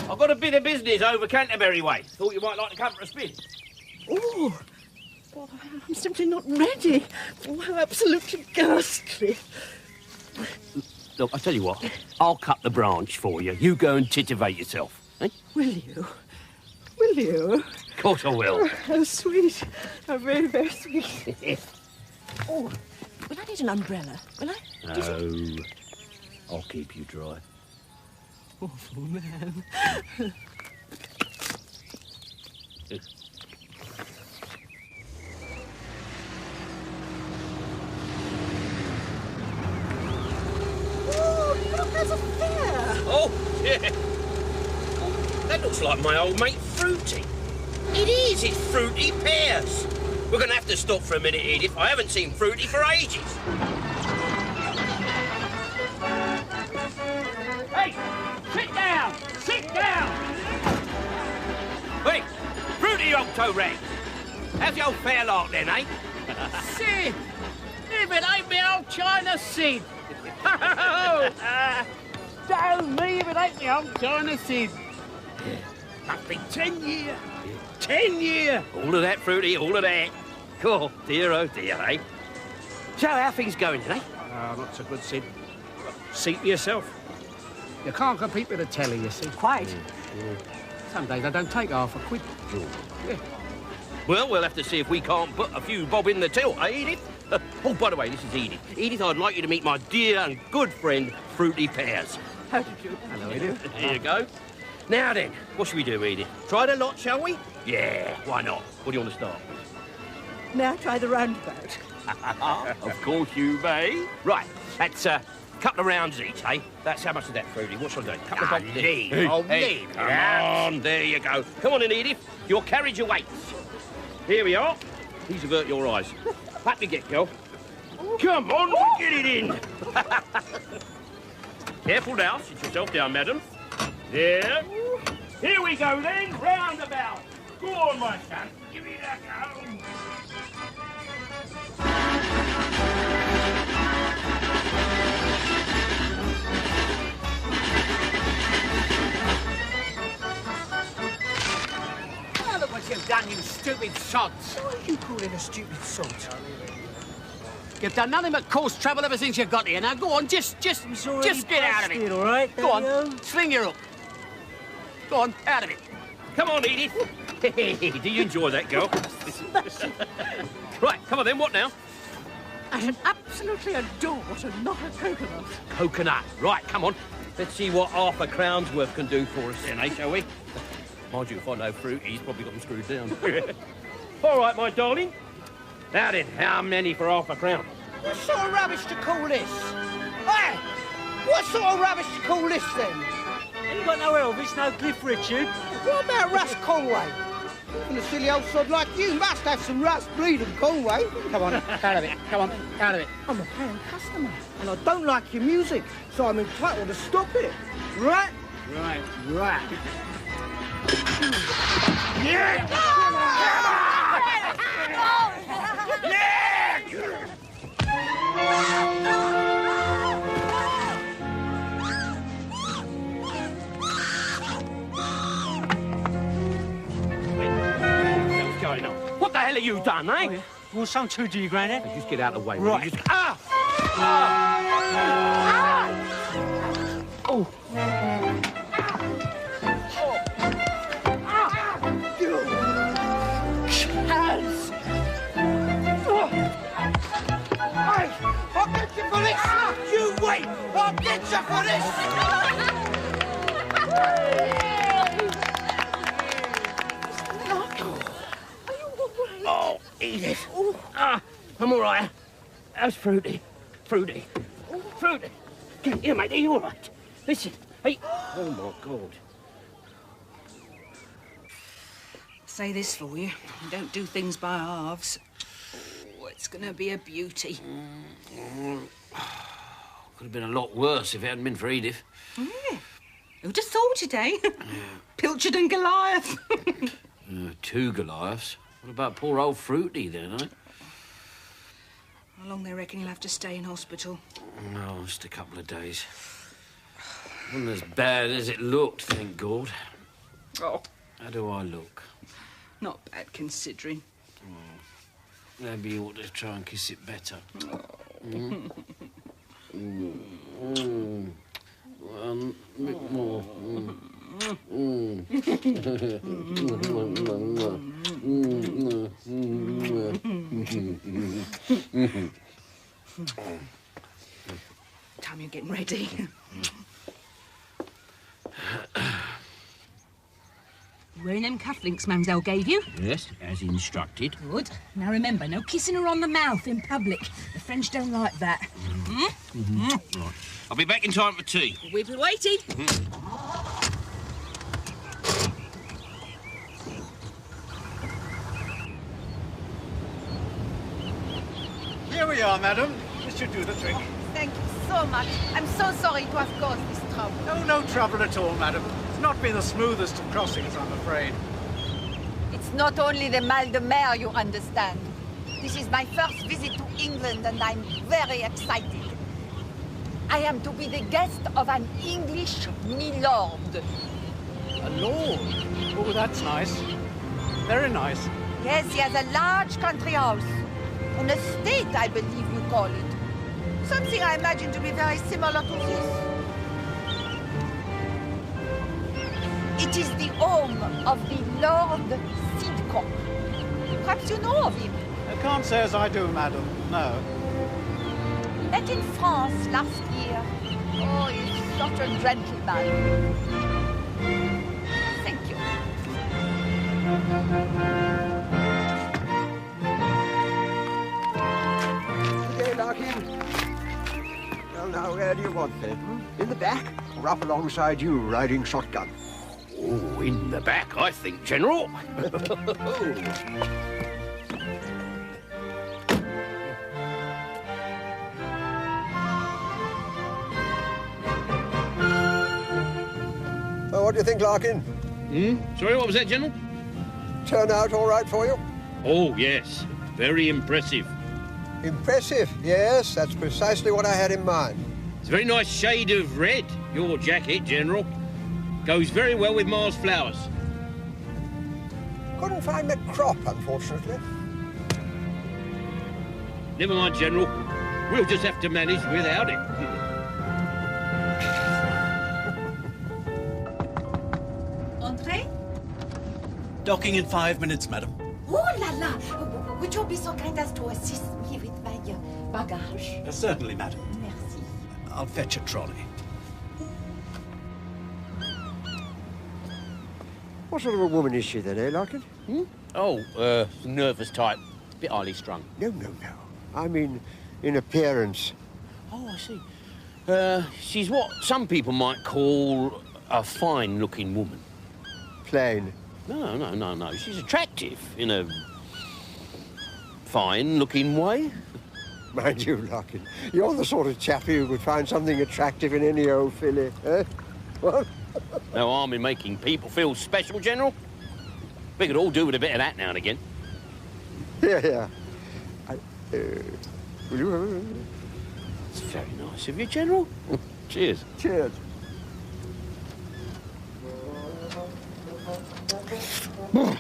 I've got a bit of business over Canterbury way. Thought you might like to come for a spin. Oh, well, I'm simply not ready. Oh, how absolutely ghastly. Look, I'll tell you what. I'll cut the branch for you. You go and titivate yourself. Eh? Will you? Will you? Of course I will. Oh, how sweet. How very, very sweet. Oh, will I need an umbrella? Will I? No. I'll keep you dry. Awful man. Oh, look, there's a fair. Oh, yeah. Oh, that looks like my old mate Fruity. It is, it's Fruity Pears. We're going to have to stop for a minute, Edith. I haven't seen Fruity for ages. Hey, sit down! Sit down! Hey, Fruity, you old toe rag. How's the old fair lark then, eh? Sid! If it ain't me old China Sid! Down me if it ain't me old China Sid! Must be 10 year! 10 year! All of that, Fruity, all of that. Oh dear, eh? So, how things going, eh? Not so good, Sid. See for yourself. You can't compete with the telly, you see. Quite. Some days I don't take half a quid. Yeah. Well, we'll have to see if we can't put a few bob in the till, eh, Edith? Oh, by the way, this is Edith. Edith, I'd like you to meet my dear and good friend, Fruity Pears. How did you? Hello, Edith. There you go. Now then, what should we do, Edith? Try the lot, shall we? Yeah, why not? What do you want to start? May I try the roundabout? Of course you may. Right, that's a couple of rounds each, eh? That's how much of that, Fruity? What shall I do? Couple of bobs leave. Hey, Oh, hey, leave. come on, there you go. Come on in, Edith. Your carriage awaits. Here we are. Please avert your eyes. Up you get, girl. Come on, get it in. Careful now. Sit yourself down, madam. There. Here we go, then. Roundabout. Go on, my son. Give it a go. Oh, look what you've done, you stupid sods. What are you calling a stupid sod? You've done nothing but cause trouble ever since you got here. Now go on, just get out of it. All right, Go on, sling your hook. Go on, out of it. Come on, Edith. Do you enjoy that, girl? Right, come on then. What now? I should absolutely adore what a knot of coconut. Coconut. Right, come on. Let's see what half a crown's worth can do for us then, eh, shall we? Mind you, if I know Fruity, he's probably got them screwed down. All right, my darling. Now then, how many for half a crown? What sort of rubbish to call this? Hey! What sort of rubbish to call this, then? You got no Elvis, no Cliff Richard. What about Russ Conway? And a silly old sod like you must have some Russ bleeding Conway. Come on, out of it. Come on, out of it. I'm a paying customer. And I don't like your music, so I'm entitled to stop it. Right? Right. Yeah! Come on! What's going on? What the hell have you done, eh? Oh, yeah. Well, some two to you, Granddad. Just get out of the way. Right. Will you? Just... Ah! Ah! Oh. I'll get you for this! You wait! I'll get you for this! Oh, Edith. Ah, I'm all right. How's Fruity? Fruity. Here, mate. Are you all right? Listen. Hey. Oh, my God. Say this for you. You don't do things by halves. Oh, it's going to be a beauty. Could have been a lot worse if it hadn't been for Edith. Yeah. Who'd have thought it, eh? Pilchard and Goliath. Two Goliaths. What about poor old Fruity then, eh? How long they reckon he'll have to stay in hospital? No, just a couple of days. Wasn't as bad as it looked, thank God. Oh. How do I look? Not bad, considering. Maybe you ought to try and kiss it better. Oh. bit more. Time you're getting ready. Wearing them cufflinks Mamselle gave you? Yes, as instructed. Good. Now remember, no kissing her on the mouth in public. The French don't like that. Right. I'll be back in time for tea. We'll be waiting. Here we are, madam. This should do the trick. Thank you so much. I'm so sorry to have caused this trouble. Oh, no trouble at all, madam. It's not been the smoothest of crossings, I'm afraid. It's not only the mal de mer, you understand. This is my first visit to England and I'm very excited. I am to be the guest of an English milord. A lord? Oh, that's nice. Very nice. Yes, he has a large country house. An estate, I believe you call it. Something I imagine to be very similar to this. It is the home of the Lord Sidcock. Perhaps you know of him. I can't say as I do, madam. No. We met in France last year. Oh, he's such a gentleman. Thank you. Okay, Larkin. Well, now, where do you want them? In the back, or up alongside you, riding shotgun? Oh, in the back, I think, General. Well, what do you think, Larkin? Sorry, what was that, General? Turn out all right for you? Oh, yes. Very impressive. Impressive, yes. That's precisely what I had in mind. It's a very nice shade of red, your jacket, General. Goes very well with Mars flowers. Couldn't find the crop, unfortunately. Never mind, General. We'll just have to manage without it. Entree? Docking in 5 minutes, madam. Oh la la! Would you be so kind as to assist me with my bagage? Certainly, madam. Merci. I'll fetch a trolley. What sort of a woman is she then, eh, Larkin? Oh, nervous type. Bit highly strung. No. I mean, in appearance. Oh, I see. She's what some people might call a fine-looking woman. Plain. No. She's attractive in a fine-looking way. Mind you, Larkin, you're the sort of chappie who would find something attractive in any old filly, eh? What? No harm in making people feel special, General. We could all do with a bit of that now and again. Yeah. Will you? It's very nice of you, General. Cheers. Cheers. Will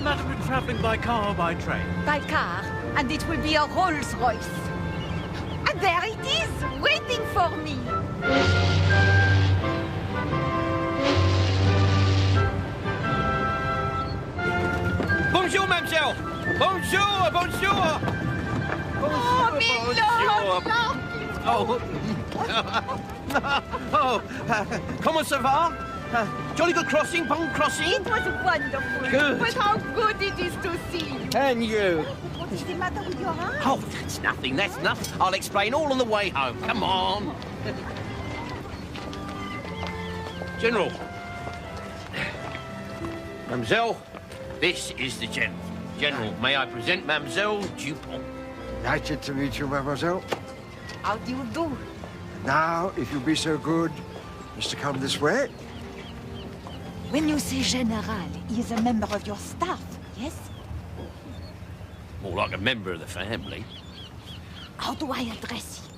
madam be travelling by car or by train? By car, and it will be a Rolls Royce. And there it is, waiting for me. Bonjour, mademoiselle. Bonjour. Oh, Comment ça va? Jolly good crossing, bon crossing? It was wonderful. Good. But how good it is to see you. And you? What is the matter with your arm? Oh, that's nothing. I'll explain all on the way home. Come on. General. Mademoiselle, this is the General. General, may I present Mademoiselle Dupont? Delighted to meet you, mademoiselle. How do you do? Now, if you'll be so good as to come this way. When you say General, he is a member of your staff, yes? More like a member of the family. How do I address him?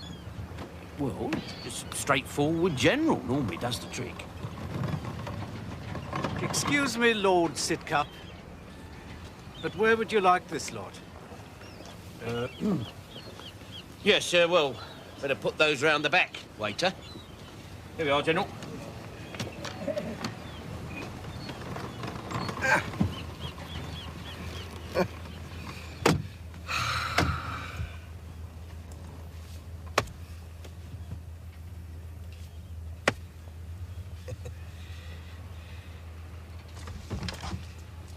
Well, just straightforward General normally does the trick. Excuse me, Lord Sidcup, but where would you like this lot? Yes, well, better put those round the back, waiter. Here we are, General.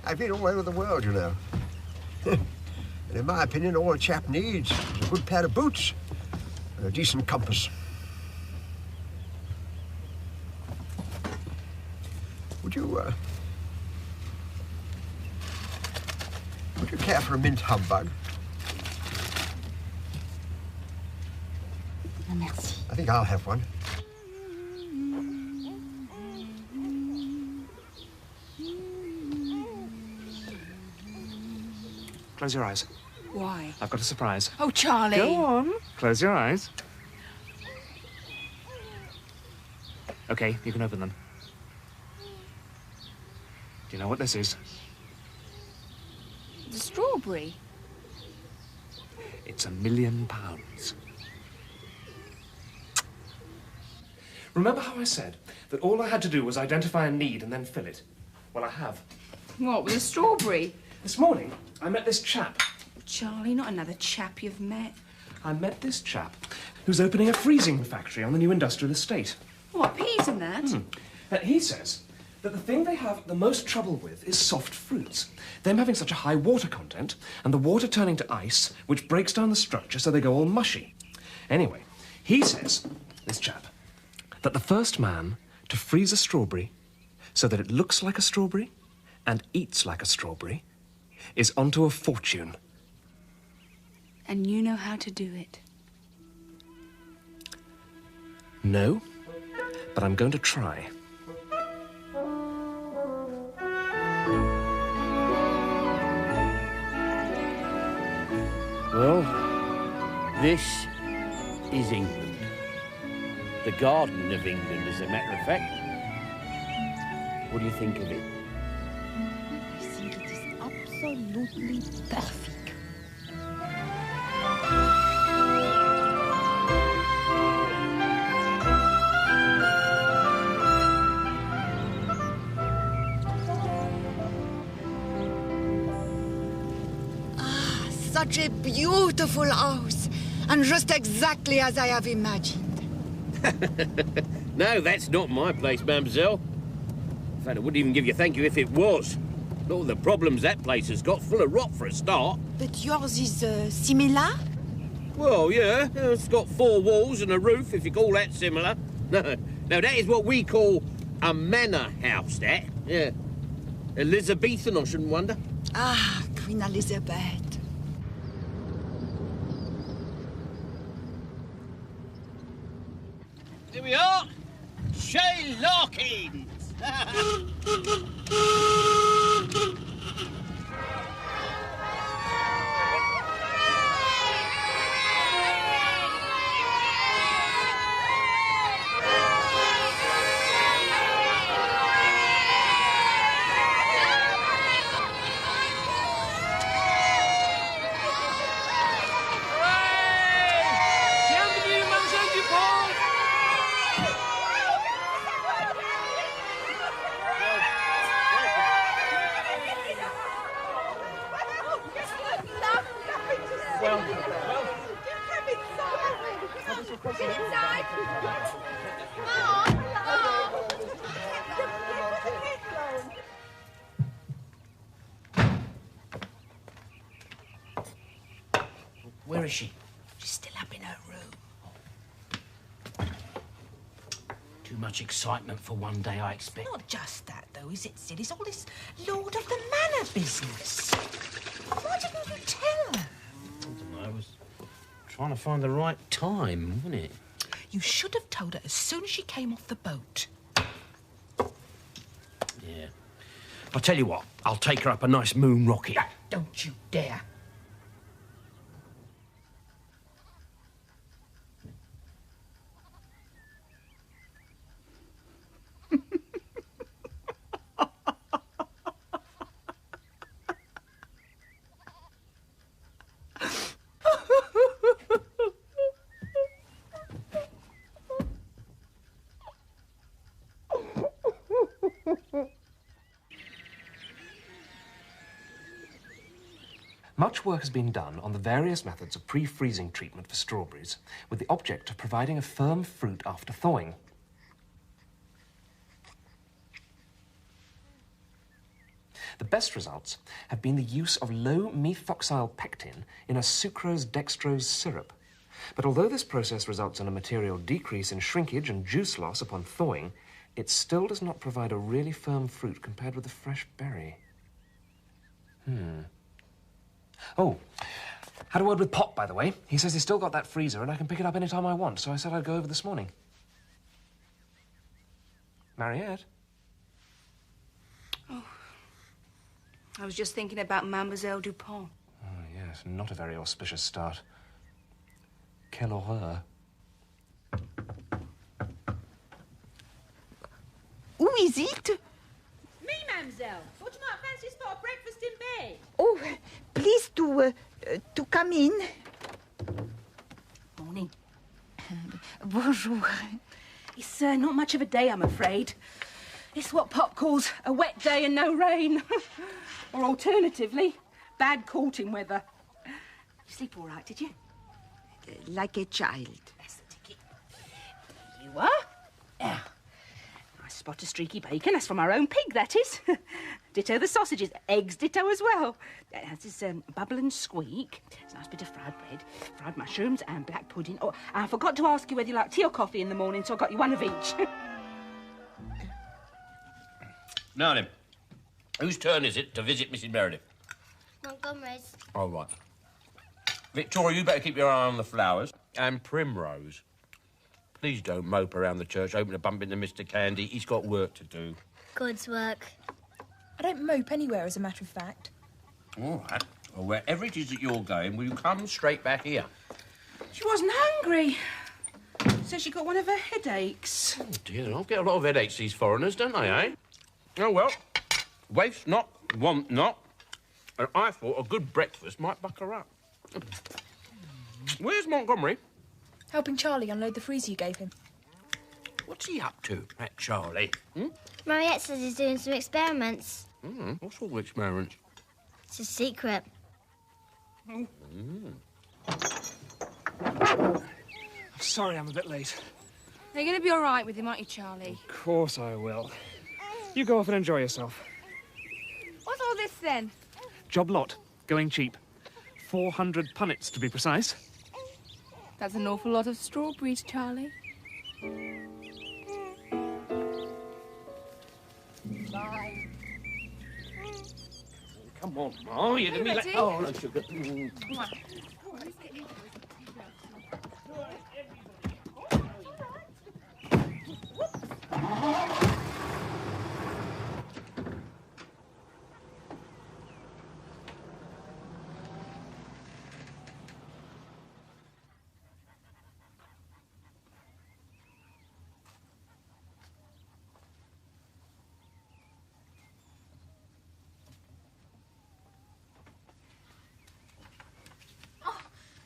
I've been all over the world, you know. And in my opinion, all a chap needs is a good pair of boots and a decent compass. Would you care for a mint humbug? Merci. I think I'll have one. Close your eyes. Why? I've got a surprise. Oh, Charlie. Go on. Close your eyes. Okay, you can open them. Do you know what this is? The strawberry. It's £1 million. Remember how I said that all I had to do was identify a need and then fill it? Well, I have. What, with a strawberry? This morning, I met this chap. Charlie, not another chap you've met. I met this chap who's opening a freezing factory on the new industrial estate. What, peas and that? He says that the thing they have the most trouble with is soft fruits. Them having such a high water content, and the water turning to ice, which breaks down the structure so they go all mushy. Anyway, he says, this chap, that the first man to freeze a strawberry so that it looks like a strawberry and eats like a strawberry is onto a fortune. And you know how to do it. No, but I'm going to try. Well, this is England. The Garden of England, as a matter of fact. What do you think of it? I think it is absolutely perfect. Such a beautiful house, and just exactly as I have imagined. No, that's not my place, mademoiselle. In fact, I wouldn't even give you thank you if it was. Not all the problems that place has got, full of rot for a start. But yours is similar? Well, yeah, it's got 4 walls and a roof, if you call that similar. No, that is what we call a manor house, that. Yeah. Elizabethan, I shouldn't wonder. Ah, Queen Elizabeth. Here we are, Shay Larkins. Where is she? She's still up in her room. Too much excitement for one day, I expect. Not just that, though, is it, Sid? It's all this Lord of the Manor business. Why didn't you tell her? I don't know, I was trying to find the right time, wasn't it? You should have told her as soon as she came off the boat. Yeah. I'll tell you what, I'll take her up a nice moon rocket. Don't you dare. Much work has been done on the various methods of pre-freezing treatment for strawberries with the object of providing a firm fruit after thawing. The best results have been the use of low methoxyl pectin in a sucrose-dextrose syrup. But although this process results in a material decrease in shrinkage and juice loss upon thawing, it still does not provide a really firm fruit compared with a fresh berry. Oh, had a word with Pop, by the way. He says he's still got that freezer and I can pick it up any time I want, so I said I'd go over this morning. Mariette? Oh. I was just thinking about Mademoiselle Dupont. Oh, yes, not a very auspicious start. Quelle horreur. Who is it? Me, mademoiselle. What you might fancy for breakfast in bed? Oh, please to come in. Morning. Bonjour. It's not much of a day, I'm afraid. It's what Pop calls a wet day and no rain. Or alternatively, bad courting weather. You sleep all right, did you? Like a child. That's the ticket. Here you are. Now, I spot a streaky bacon. That's from our own pig, that is. Ditto the sausages. Eggs ditto as well. It has this bubble and squeak. It's a nice bit of fried bread, fried mushrooms and black pudding. Oh, I forgot to ask you whether you like tea or coffee in the morning, so I got you one of each. Now then, whose turn is it to visit Mrs. Meredith? Montgomery's. Oh, right. Victoria, you better keep your eye on the flowers. And Primrose, please don't mope around the church, hoping to bump into Mr. Candy. He's got work to do. God's work. I don't mope anywhere, as a matter of fact. All right. Well, wherever it is that you're going, will you come straight back here? She wasn't hungry. Says she got one of her headaches. Oh, dear, they get a lot of headaches, these foreigners, don't they, eh? Oh, well, waste not, want not. And I thought a good breakfast might buck her up. Where's Montgomery? Helping Charlie unload the freezer you gave him. What's he up to, that Charlie? Mariette says he's doing some experiments. What sort of experiments? It's a secret. I'm sorry I'm a bit late. You're going to be all right with him, aren't you, Charlie? Of course I will. You go off and enjoy yourself. What's all this, then? Job lot. Going cheap. 400 punnets, to be precise. That's an awful lot of strawberries, Charlie. Bye. Come on, Ma. You're going to be like... Oh, no, sugar. Come on.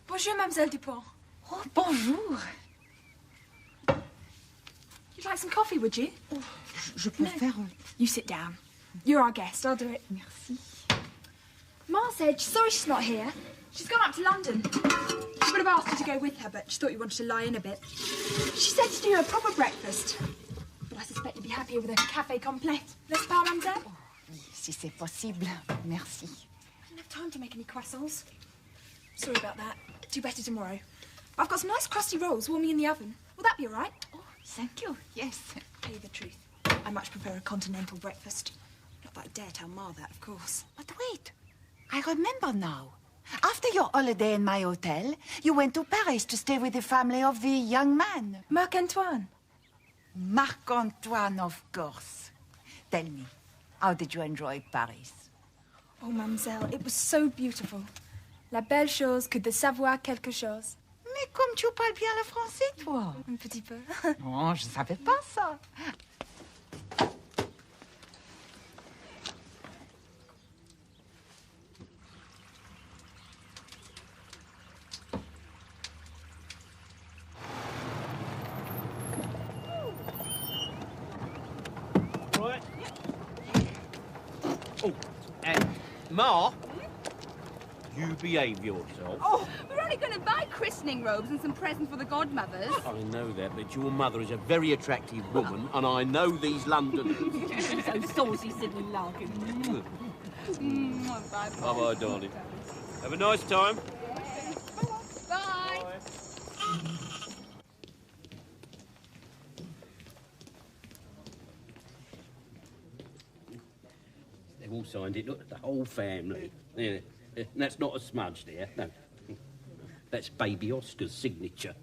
Bonjour, Mademoiselle Dupont. Oh, bonjour. You'd like some coffee, would you? Oh, je peux faire... You sit down. You're our guest. I'll do it. Merci. Ma said she's sorry she's not here. She's gone up to London. She would have asked you to go with her, but she thought you wanted to lie in a bit. She said to do a proper breakfast. But I suspect you'd be happier with a café complet. N'est-ce pas, mademoiselle? Oh, si c'est possible, merci. I didn't have time to make any croissants. Sorry about that. Do better tomorrow. I've got some nice crusty rolls warming in the oven. Will that be all right? Oh, thank you, yes. Tell you the truth, I much prefer a continental breakfast. Not that I dare tell Ma that, of course. But wait, I remember now. After your holiday in my hotel, you went to Paris to stay with the family of the young man. Marc-Antoine. Marc-Antoine, of course. Tell me, how did you enjoy Paris? Oh, mademoiselle, it was so beautiful. La belle chose que de savoir quelque chose. Mais comme tu parles bien le français, toi. Un petit peu. Oh, je savais pas ça. Right. Oh, and Ma, You behave yourself. Oh, we're only going to buy christening robes and some presents for the godmothers. I know that, but your mother is a very attractive woman, and I know these Londoners. So saucy, Sidney Larkin. Bye-bye, darling. Have a nice time. Bye. They've all signed it. Look, the whole family. Yeah. And that's not a smudge there, no. That's baby Oscar's signature.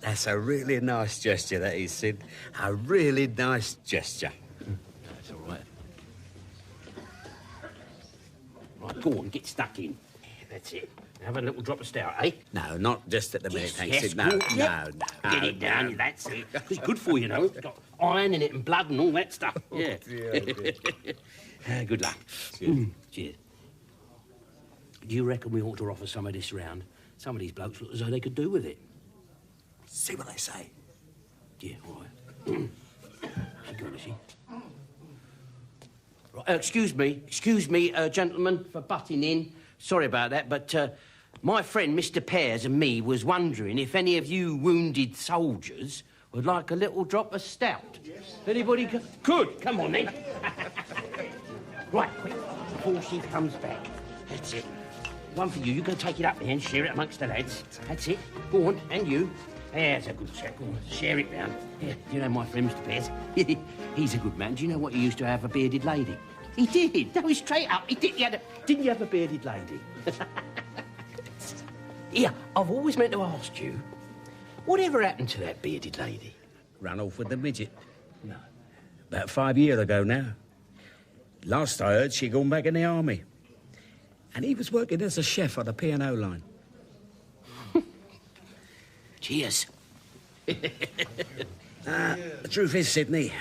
That's a really nice gesture, that is, Sid. A really nice gesture. That's all right. Right, go on, get stuck in. That's it. Have a little drop of stout, eh? No, not just at the minute, thanks, Yes, Sid. No, good. Yep. no. Get it down, that's it. It's good for you, know. It's got iron in it and blood and all that stuff. Yeah. Good luck. Cheers. Cheers. Do you reckon we ought to offer some of this round? Some of these blokes look as though they could do with it. See what they say. Yeah, all right. She gone, is she? Right, excuse me, gentlemen, for butting in. Sorry about that, but my friend Mr. Pears and me was wondering if any of you wounded soldiers would like a little drop of stout. Yes. Anybody? Good. Come on then. Right, quick, before she comes back. That's it. One for you. You go take it up there and share it amongst the lads. That's it. Go on, and you. There's a good chap. Go on, share it round. Yeah, you know my friend Mr. Pears? He's a good man. Do you know what he used to have? A bearded lady. He did. No, he's straight up. He did. Didn't you have a bearded lady? Yeah, I've always meant to ask you, whatever happened to that bearded lady? Ran off with the midget. No. About 5 years ago now. Last I heard, she'd gone back in the army. And he was working as a chef on the P&O line. Cheers. The truth is, Sydney,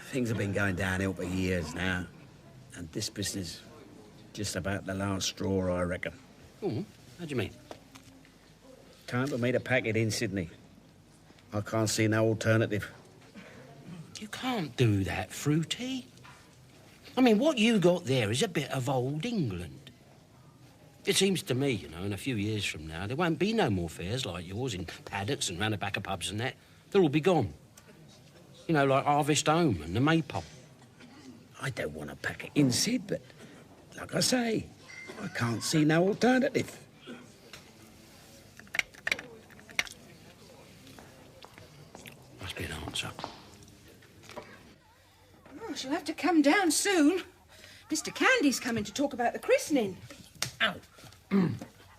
things have been going downhill for years now. And this business, just about the last straw, I reckon. Oh, how do you mean? Time for me to pack it in, Sydney. I can't see no alternative. You can't do that, Fruity. I mean, what you got there is a bit of old England. It seems to me, you know, in a few years from now, there won't be no more fairs like yours in paddocks and round the back of pubs and that. They'll all be gone. You know, like Harvest Home and the Maypole. I don't want to pack it in, Sid, but like I say, I can't see no alternative. Must be an answer. Oh, she'll have to come down soon. Mr. Candy's coming to talk about the christening. Ow.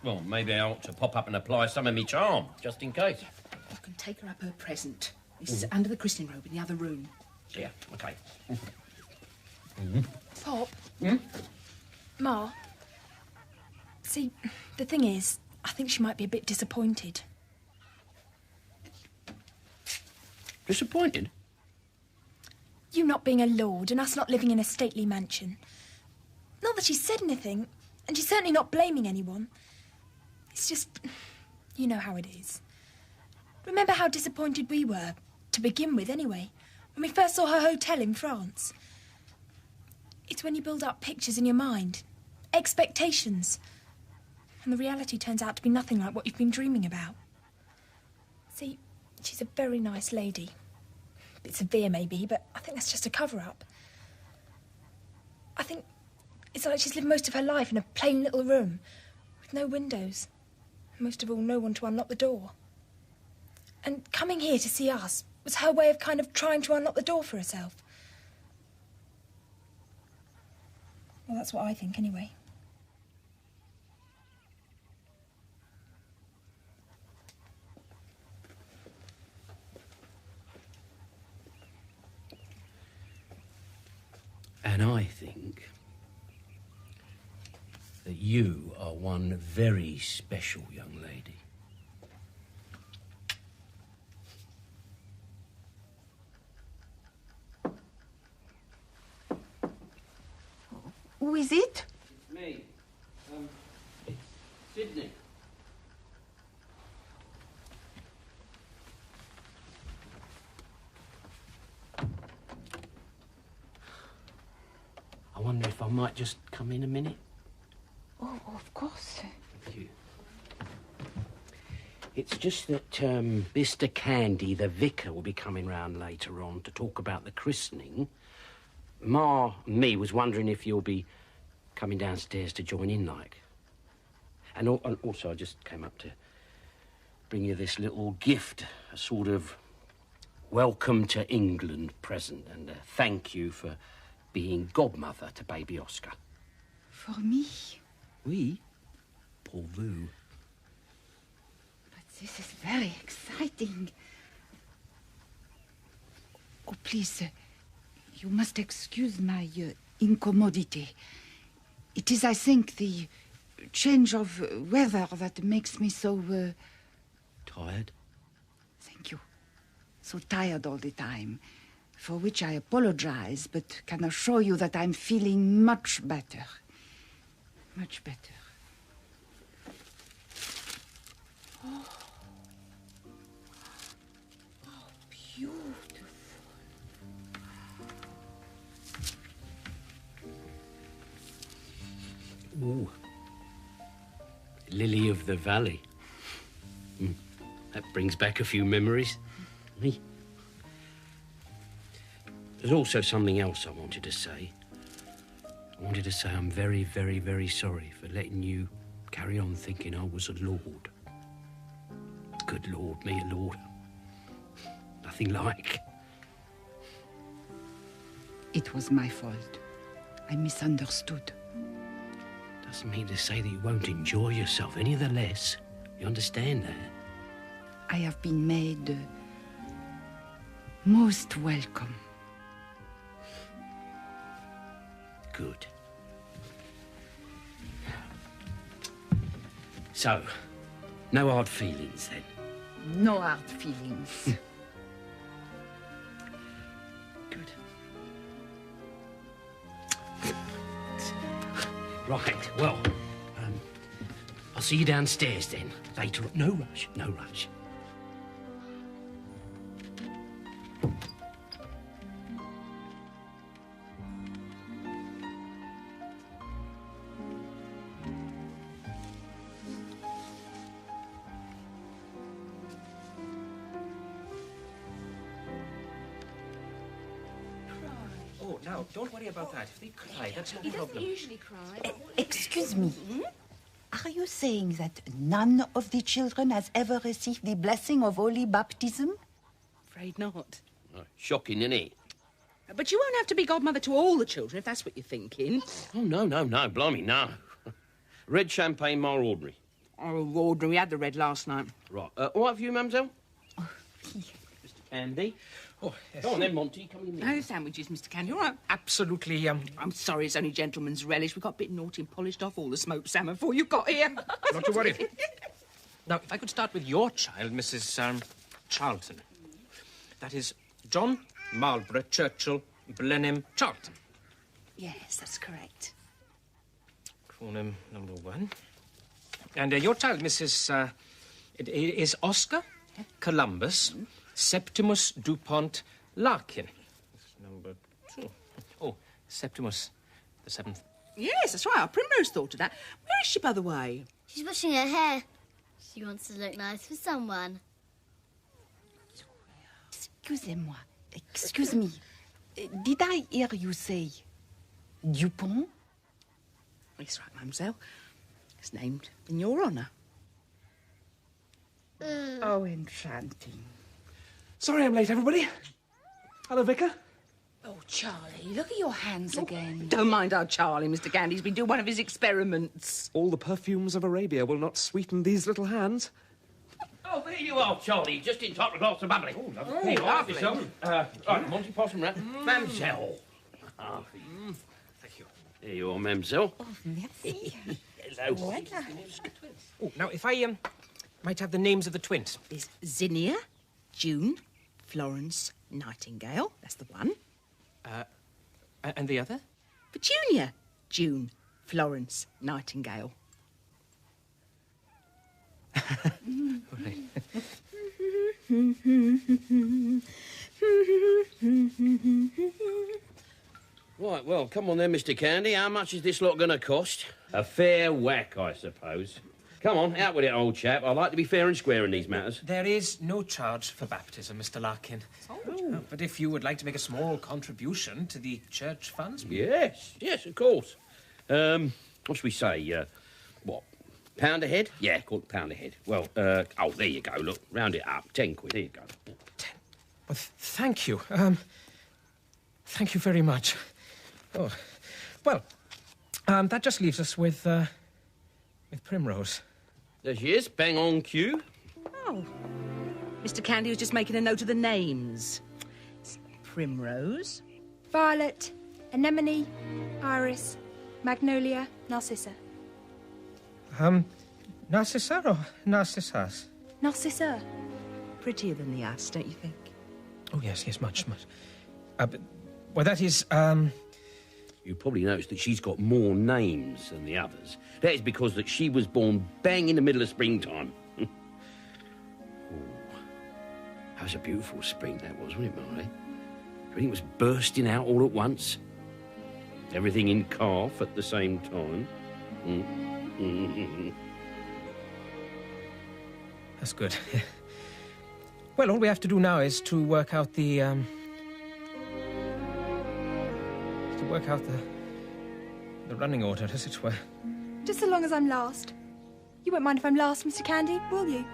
Well, maybe I ought to pop up and apply some of me charm, just in case. You can take her up her present. It's under the christening robe in the other room. Yeah, OK. Pop? Ma? See, the thing is, I think she might be a bit disappointed. Disappointed? You not being a lord and us not living in a stately mansion. Not that she said anything, and she's certainly not blaming anyone. It's just, you know how it is. Remember how disappointed we were, to begin with anyway, when we first saw her hotel in France. It's when you build up pictures in your mind, expectations, and the reality turns out to be nothing like what you've been dreaming about. See, she's a very nice lady. A bit severe, maybe, but I think that's just a cover-up. I think it's like she's lived most of her life in a plain little room with no windows. And most of all, no one to unlock the door. And coming here to see us was her way of kind of trying to unlock the door for herself. Well, that's what I think, anyway. And I think that you are one very special young lady. Who is it? Me. It's Sydney. I wonder if I might just come in a minute. Oh, of course. Thank you. It's just that Mr. Candy, the vicar, will be coming round later on to talk about the christening. Ma and me was wondering if you'll be coming downstairs to join in, like. And also, I just came up to bring you this little gift, a sort of welcome to England present, and a thank you for being godmother to baby Oscar. For me? Oui, pour vous. But this is very exciting. Oh, please, you must excuse my incommodity. It is, I think, the change of weather that makes me so... Tired? Thank you. So tired all the time, for which I apologize, but can assure you that I'm feeling much better. Much better. Oh, how beautiful. Ooh. Lily of the Valley. That brings back a few memories. Me. There's also something else I wanted to say. I wanted to say I'm very, very, very sorry for letting you carry on thinking I was a lord. Good Lord, me a lord. Nothing like. It was my fault. I misunderstood. Doesn't mean to say that you won't enjoy yourself any the less. You understand that? I have been made most welcome. Good. So, no hard feelings then? No hard feelings. Good. Right, well, I'll see you downstairs then, later on. No rush, no rush. Oh, now, don't worry about that. If they cry, that's not a problem. usually cry. Excuse me. Are you saying that none of the children has ever received the blessing of holy baptism? Afraid not. Oh, shocking, isn't it? But you won't have to be godmother to all the children, if that's what you're thinking. Oh, no, blimey, no. Red champagne, more ordinary. Oh, ordinary. We had the red last night. Right. All right for you, mademoiselle? Oh, Mr. Candy. Oh, yes. Go on then, Monty. Come in. No sandwiches, Mr. Candy, all right? Absolutely, I'm sorry, it's only gentleman's relish. We got a bit naughty and polished off all the smoked salmon before you got here. Not to worry. Now, if I could start with your child, Mrs. Charlton. That is John Marlborough Churchill Blenheim Charlton. Yes, that's correct. Call him number one. And your child, Mrs. It is Oscar Columbus Septimus DuPont Larkin. Number two. Oh, Septimus the 7th. Yes, that's right. Our Primrose thought of that. Where is she, by the way? She's washing her hair. She wants to look nice for someone. Excusez-moi. Excuse me. Did I hear you say Dupont? That's right, mademoiselle. It's named in your honour. Oh, enchanting. Sorry I'm late, everybody. Hello, Vicar. Oh, Charlie, look at your hands again. Don't mind our Charlie, Mr. Candy. He's been doing one of his experiments. All the perfumes of Arabia will not sweeten these little hands. Oh, there you are, Charlie. Just in time for a glass of bubbly. Oh, lovely. Here you are, lovely. yourself. Right, Monty Possum round. Mademoiselle. Thank you. There you are, mademoiselle. Oh, merci. Hello. Voilà. Oh, now, if I might have the names of the twins. There's Zinnia, June, Florence, Nightingale. That's the one. And the other? Petunia, June, Florence, Nightingale. Right. Right, well, come on then, Mr. Candy. How much is this lot going to cost? A fair whack, I suppose. Come on, out with it, old chap. I like to be fair and square in these matters. There is no charge for baptism, Mr. Larkin. Oh. But if you would like to make a small contribution to the church funds... Yes, of course. What should we say? What, £1 a head? Yeah, call it £1 a head. Well, oh, there you go, look, round it up, 10 quid, there you go. 10? Well, thank you. Thank you very much. Oh, well, that just leaves us with Primrose. There she is, bang on cue. Oh, Mr. Candy was just making a note of the names. It's Primrose, Violet, Anemone, Iris, Magnolia, Narcissa. Narcissa or Narcissus? Narcissa. Prettier than the ass, don't you think? Oh, yes, much. Well, that is, You probably noticed that she's got more names than the others. That is because that she was born bang in the middle of springtime. Oh, that was a beautiful spring, that was, wasn't it, Molly? Everything was bursting out all at once. Everything in calf at the same time. That's good. Well, all we have to do now is to work out the, the running order, as it were. Just so long as I'm last. You won't mind if I'm last, Mr. Candy, will you?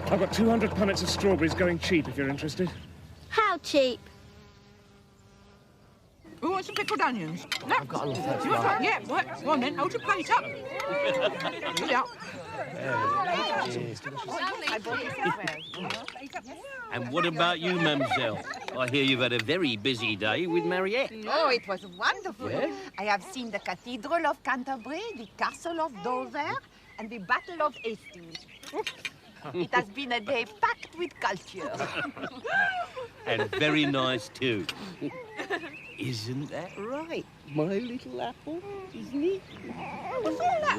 I've got 200 punnets of strawberries going cheap, if you're interested. How cheap? Who wants some pickled onions? No. I've got a lot You want some? Yeah, right. Go on then, hold your plate up. Yeah. And what about you, mademoiselle? I hear you've had a very busy day with Mariette. Oh, it was wonderful. Yeah? I have seen the Cathedral of Canterbury, the Castle of Dover, and the Battle of Hastings. It has been a day packed with culture. And very nice, too. Isn't that right, my little apple? Isn't it? What's all that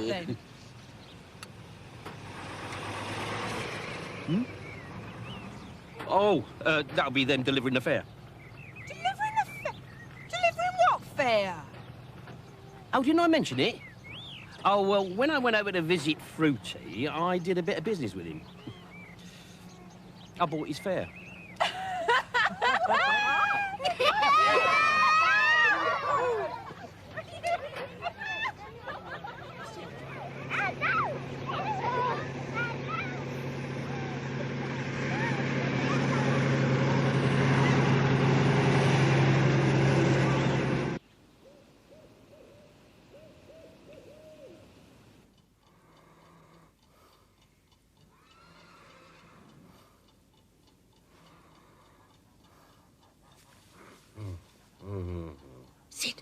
then? Oh, that'll be them delivering the fare. Delivering the fare? Delivering what fare? Oh, didn't I mention it? Oh, well, when I went over to visit Fruity, I did a bit of business with him. I bought his fare. Sid.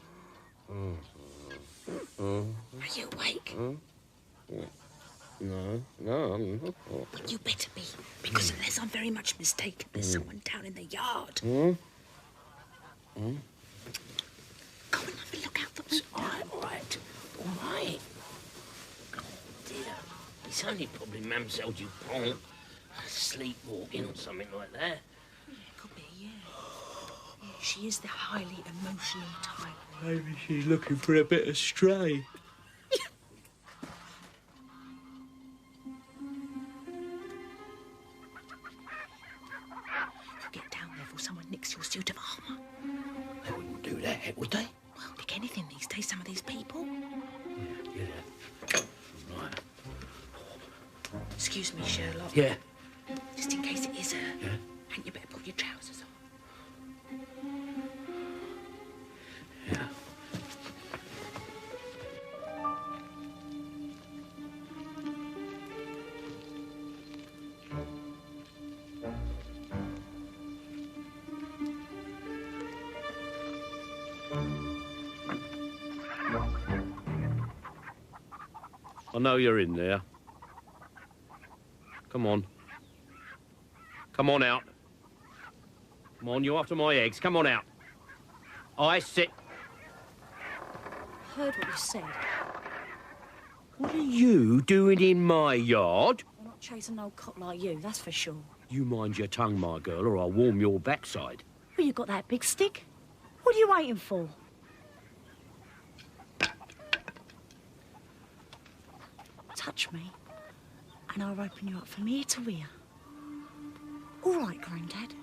Are you awake? No. Well, you better be, because unless I'm very much mistaken, there's someone down in the yard. Go and have a look out the window. All right. Oh, dear. It's only probably Mademoiselle Dupont sleepwalking or something like that. Yeah, could be, yeah. She is the highly emotional type. Maybe she's looking for a bit of stray. You get down there before someone nicks your suit of armour. They wouldn't do that, would they? Well, pick anything these days, some of these people. Yeah. Right. Excuse me, Sherlock. Yeah. Just in case it is her. Yeah. Hadn't you better put your trousers on? Yeah. I know you're in there. Come on. Come on out. Come on, you're after my eggs. Come on out. I sit... I heard what you said. What are you doing in my yard? I'm not chasing an old cop like you, that's for sure. You mind your tongue, my girl, or I'll warm your backside. Well, you got that big stick. What are you waiting for? Touch me, and I'll open you up from ear to ear. All right, Grandad.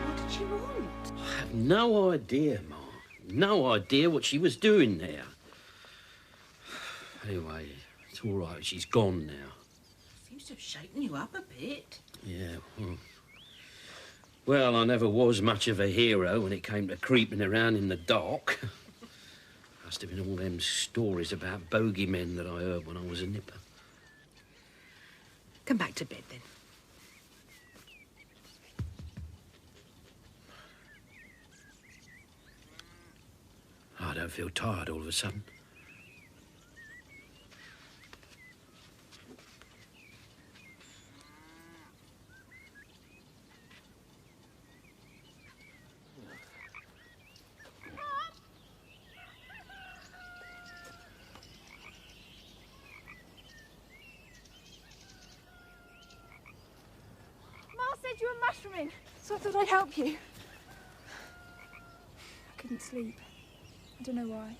What did she want? I have no idea, Ma. No idea what she was doing there. Anyway, it's all right. She's gone now. Seems to have shaken you up a bit. Yeah, well, I never was much of a hero when it came to creeping around in the dark. Must have been all them stories about bogeymen that I heard when I was a nipper. Come back to bed, then. I don't feel tired all of a sudden. You were mushrooming, so I thought I'd help you. I couldn't sleep. I don't know why.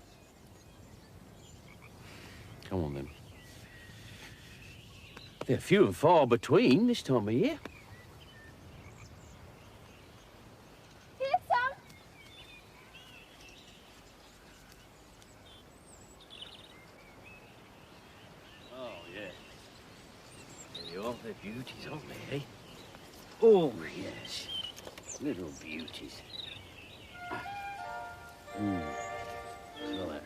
Come on, then. They're few and far between this time of year. Here's some. Oh, yeah. There you are. They're beauties, aren't they, eh? Oh, yes. Little beauties. So that.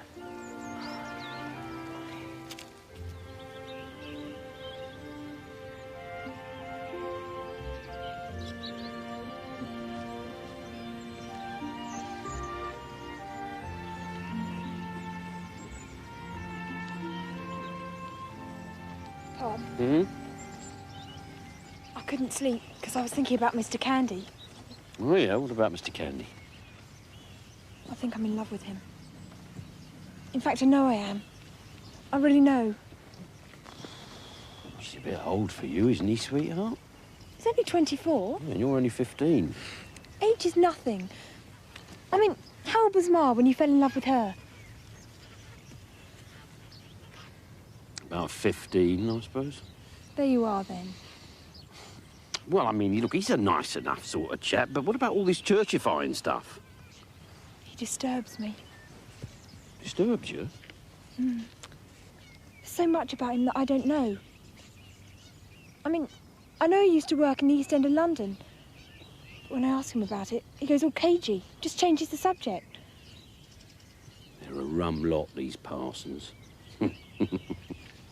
Pop, Hmm? I couldn't sleep because I was thinking about Mr. Candy. Oh, yeah. What about Mr. Candy? I think I'm in love with him. In fact, I know I am. I really know. He's a bit old for you, isn't he, sweetheart? He's only 24. Yeah, and you're only 15. Age is nothing. I mean, how old was Ma when you fell in love with her? About 15, I suppose. There you are, then. Well, I mean, look, he's a nice enough sort of chap, but what about all this churchifying stuff? He disturbs me. Disturbs you? There's so much about him that I don't know. I mean, I know he used to work in the East End of London. But when I ask him about it, he goes all cagey, just changes the subject. They're a rum lot, these parsons.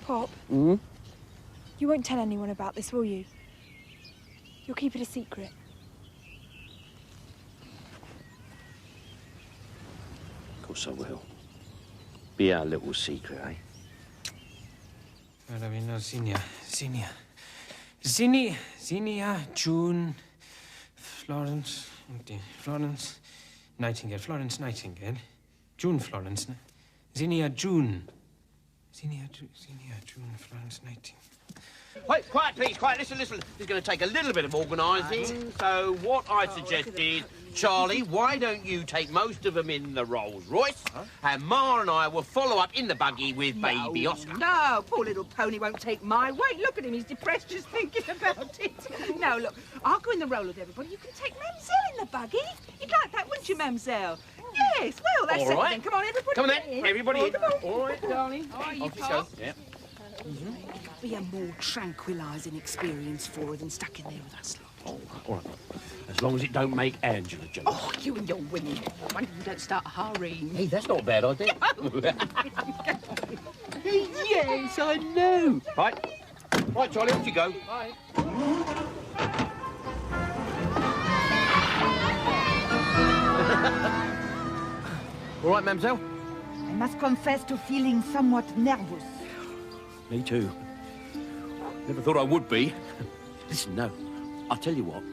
Pop, Hmm? you won't tell anyone about this, will you? You'll keep it a secret. Of course I will. Be our little secret, eh? Well, I mean, no, Zinnia, June, Florence, Nightingale, Florence Nightingale, June, Florence, Zinnia, June, Florence Nightingale. Wait, quiet, please, quiet. Listen. This is going to take a little bit of organising. So what I suggest is, Charlie, why don't you take most of them in the Rolls Royce, and Ma and I will follow up in the buggy with baby Oscar. No, poor little pony won't take my weight. Look at him, he's depressed just thinking about it. No, look, I'll go in the roll with everybody. You can take Mamselle in the buggy. You'd like that, wouldn't you, Mamselle? Yes, well, that's it then. Come on, everybody. Come on, get in. then. Everybody in. Come on. All right, darling. All right, you Off you go. Pop. Yeah. Be a more tranquilising experience for her than stuck in there with us lot. All right. As long as it don't make Angela jump. Oh, you and your women. Wonder if you don't start hurrying. Hey, that's not a bad idea. Yes, I know. Right, Charlie, off you go. Bye. All right, mademoiselle? I must confess to feeling somewhat nervous. Me too. Never thought I would be. Listen, no. I'll tell you what.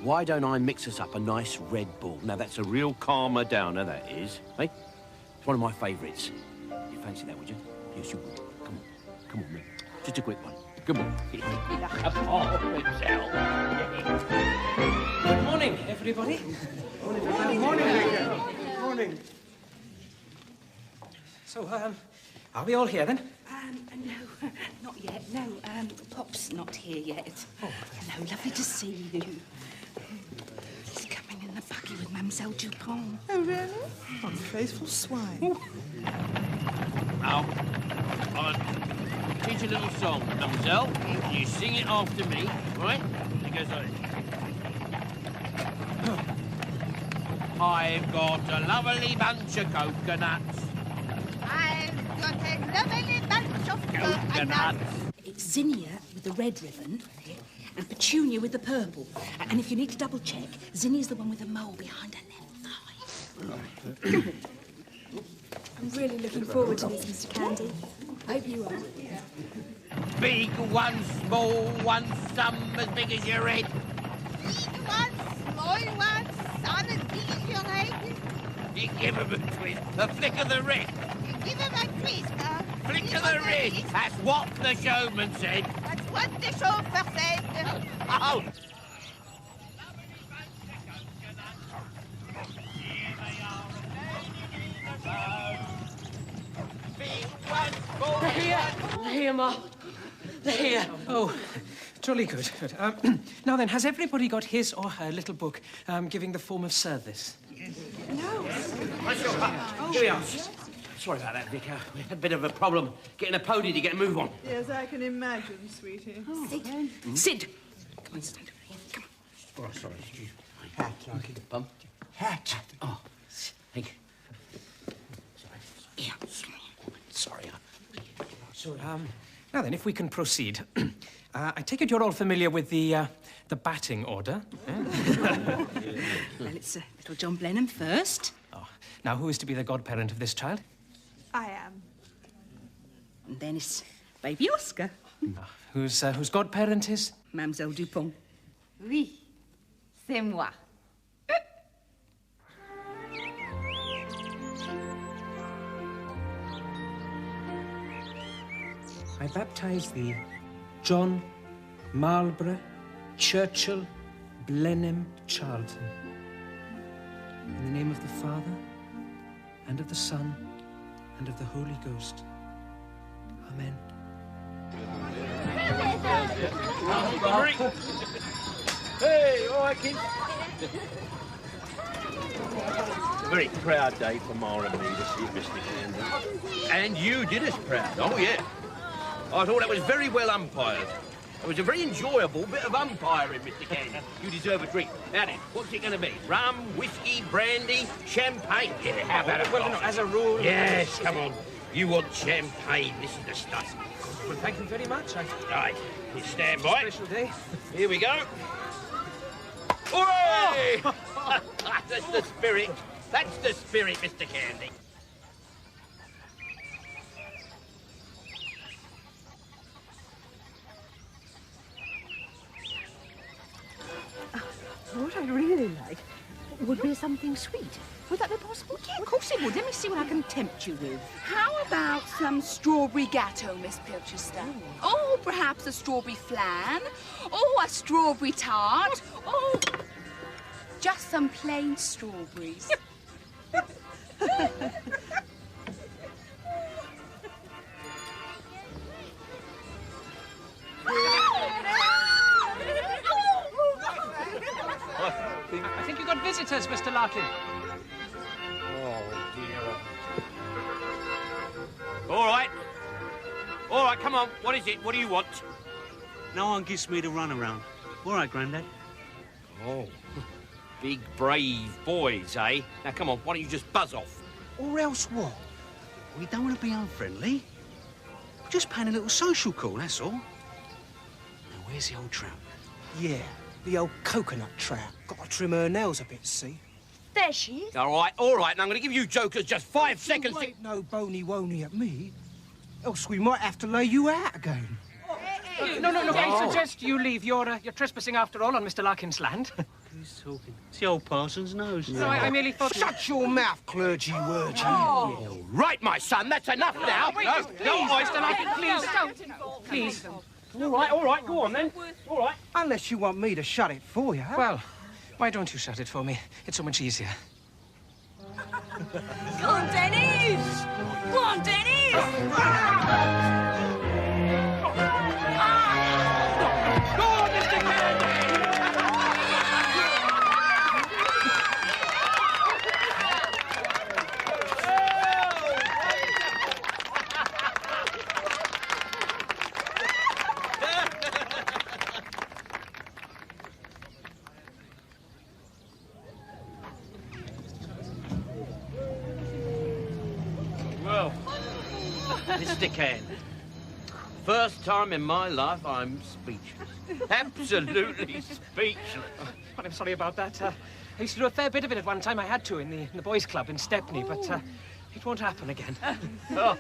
Why don't I mix us up a nice Red Bull? Now, that's a real calmer downer, that is. Hey? It's one of my favourites. You fancy that, would you? Yes, you would. Come on. Come on, man. Just a quick one. Come on. Come on, mademoiselle. Good morning, everybody. Morning, Vicar. Morning. So, are we all here then? No, not yet. No, Pop's not here yet. Oh, no, lovely to see you. He's coming in the buggy with Mademoiselle Dupont. Oh, really? Unfaithful swine. Now, I'll teach you a little song, mademoiselle. You sing it after me, right? It goes like this. I've got a lovely bunch of coconuts. I've got a lovely bunch of coconuts. It's Zinnia with the red ribbon and Petunia with the purple. And if you need to double check, Zinnia's the one with the mole behind her left thigh. I'm really looking forward to this, Mr. Candy. Hope you are. Big one, small one, some as big as your head. Big one, small one, some as big as your head. You give him a twist, a flick of the wrist. You give him a twist, Flick of the wrist. That's what the showman said. That's what the chauffeur said. Oh! They're here. They're here, Ma. They're here. Oh, jolly good. Good. Now then, has everybody got his or her little book giving the form of service? No. Here we are. Sorry about that, Vicar. We had a bit of a problem getting a pony to get a move on. Yes, I can imagine, sweetie. Sid. Sid. Come on, stand over here. Come on. Oh, sorry. Excuse me. Hat, Lucky. Bum. Hat. Oh, thank you. Yeah. Sorry. So, now then, if we can proceed. I take it you're all familiar with the batting order. Well, it's little John Blenheim first. Oh. Now, who is to be the godparent of this child? I am. And then it's baby Oscar. Whose godparent is? Mademoiselle Dupont. Oui, c'est moi. I baptize thee, John Marlborough Churchill Blenheim Charlton. In the name of the Father, and of the Son, and of the Holy Ghost. Amen. Hey, all right, kids. A very proud day for Ma and me this year, Mr. Candy. And you did us proud. Oh, yeah. I thought that was very well umpired. It was a very enjoyable bit of umpiring, Mr. Candy. You deserve a drink. Now then, what's it going to be? Rum, whiskey, brandy, champagne? Yeah, how about it? Well, no, as a rule... Yes, come on. You want champagne. This is the stuff. Well, thank you very much. Right, you stand by. Special day. Here we go. Hooray! That's the spirit. That's the spirit, Mr. Candy. What I'd really like would be something sweet. Would that be possible? Yeah, of course it would. Let me see what I can tempt you with. How about some strawberry gatto, Miss Pilchester? Oh, perhaps a strawberry flan? Oh, a strawberry tart? Oh, just some plain strawberries. I think you got visitors, Mr. Larkin. Oh, dear. All right. All right, come on. What is it? What do you want? No one gives me the runaround. All right, Grandad. Oh, big, brave boys, eh? Now, come on, why don't you just buzz off? Or else what? We don't want to be unfriendly. We're just paying a little social call, that's all. Now, where's the old trout? Yeah, the old coconut trout. Got to trim her nails a bit, see? There she is. All right, and I'm going to give you jokers just 5 seconds to... Ain't no bony-wony at me, else we might have to lay you out again. No, I suggest you leave. You're trespassing after all on Mr. Larkin's land. Who's talking? It's the old parson's nose. No, I merely thought... Shut your mouth, clergy-worgy. Oh. Right, my son, that's enough now. Wait, please, Mr. Larkin, please don't. Please. All right, go on then. All right. Unless you want me to shut it for you. Well, why don't you shut it for me? It's so much easier. Go on, Dennis! Go on, Dennis! Well, Mr. Can, first time in my life I'm speechless. Absolutely speechless. Well, I'm sorry about that. I used to do a fair bit of it at one time. I had to in the boys' club in Stepney, but it won't happen again. Oh,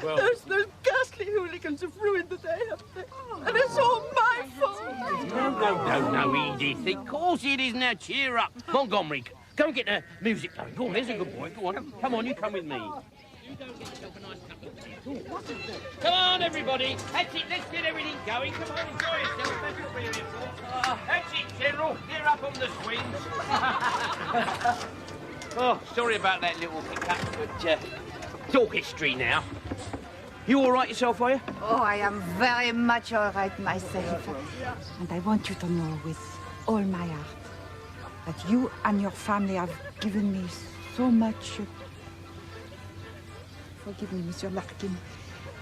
well. Those ghastly hooligans have ruined the day, haven't they? And it's all my fault. No, Edith. Of course it is. Now cheer up. Montgomery, go and get the music going. Go on, there's a good boy. Go on. Come on, you come with me. You go and get yourself a nice cup of tea. Come on, everybody. That's it. Let's get everything going. Come on, enjoy yourself. That's what we're here for. That's it, General. Get up on the swings. Oh, sorry about that little hiccup, but it's all history now. You all right yourself, are you? Oh, I am very much all right myself. And I want you to know with all my heart that you and your family have given me so much. Forgive me, Monsieur Larkin.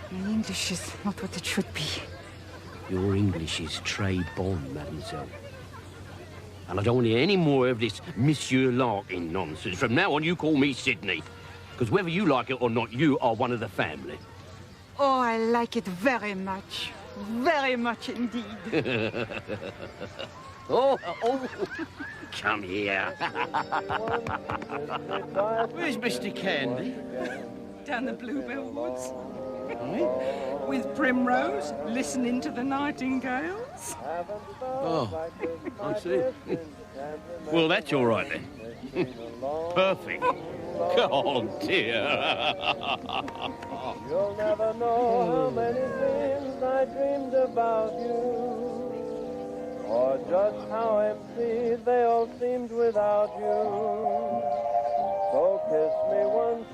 My English is not what it should be. Your English is très bon, mademoiselle. And I don't want to hear any more of this Monsieur Larkin nonsense. From now on, you call me Sydney. Because whether you like it or not, you are one of the family. Oh, I like it very much. Very much indeed. Oh, come here. Where's Mr. Candy? Down the Bluebell Woods. With Primrose, listening to the nightingales. Oh, I see. Well, that's all right then. Perfect. Oh, dear. You'll never know how many dreams I dreamed about you, or just how empty they all seemed without you. So kiss me once.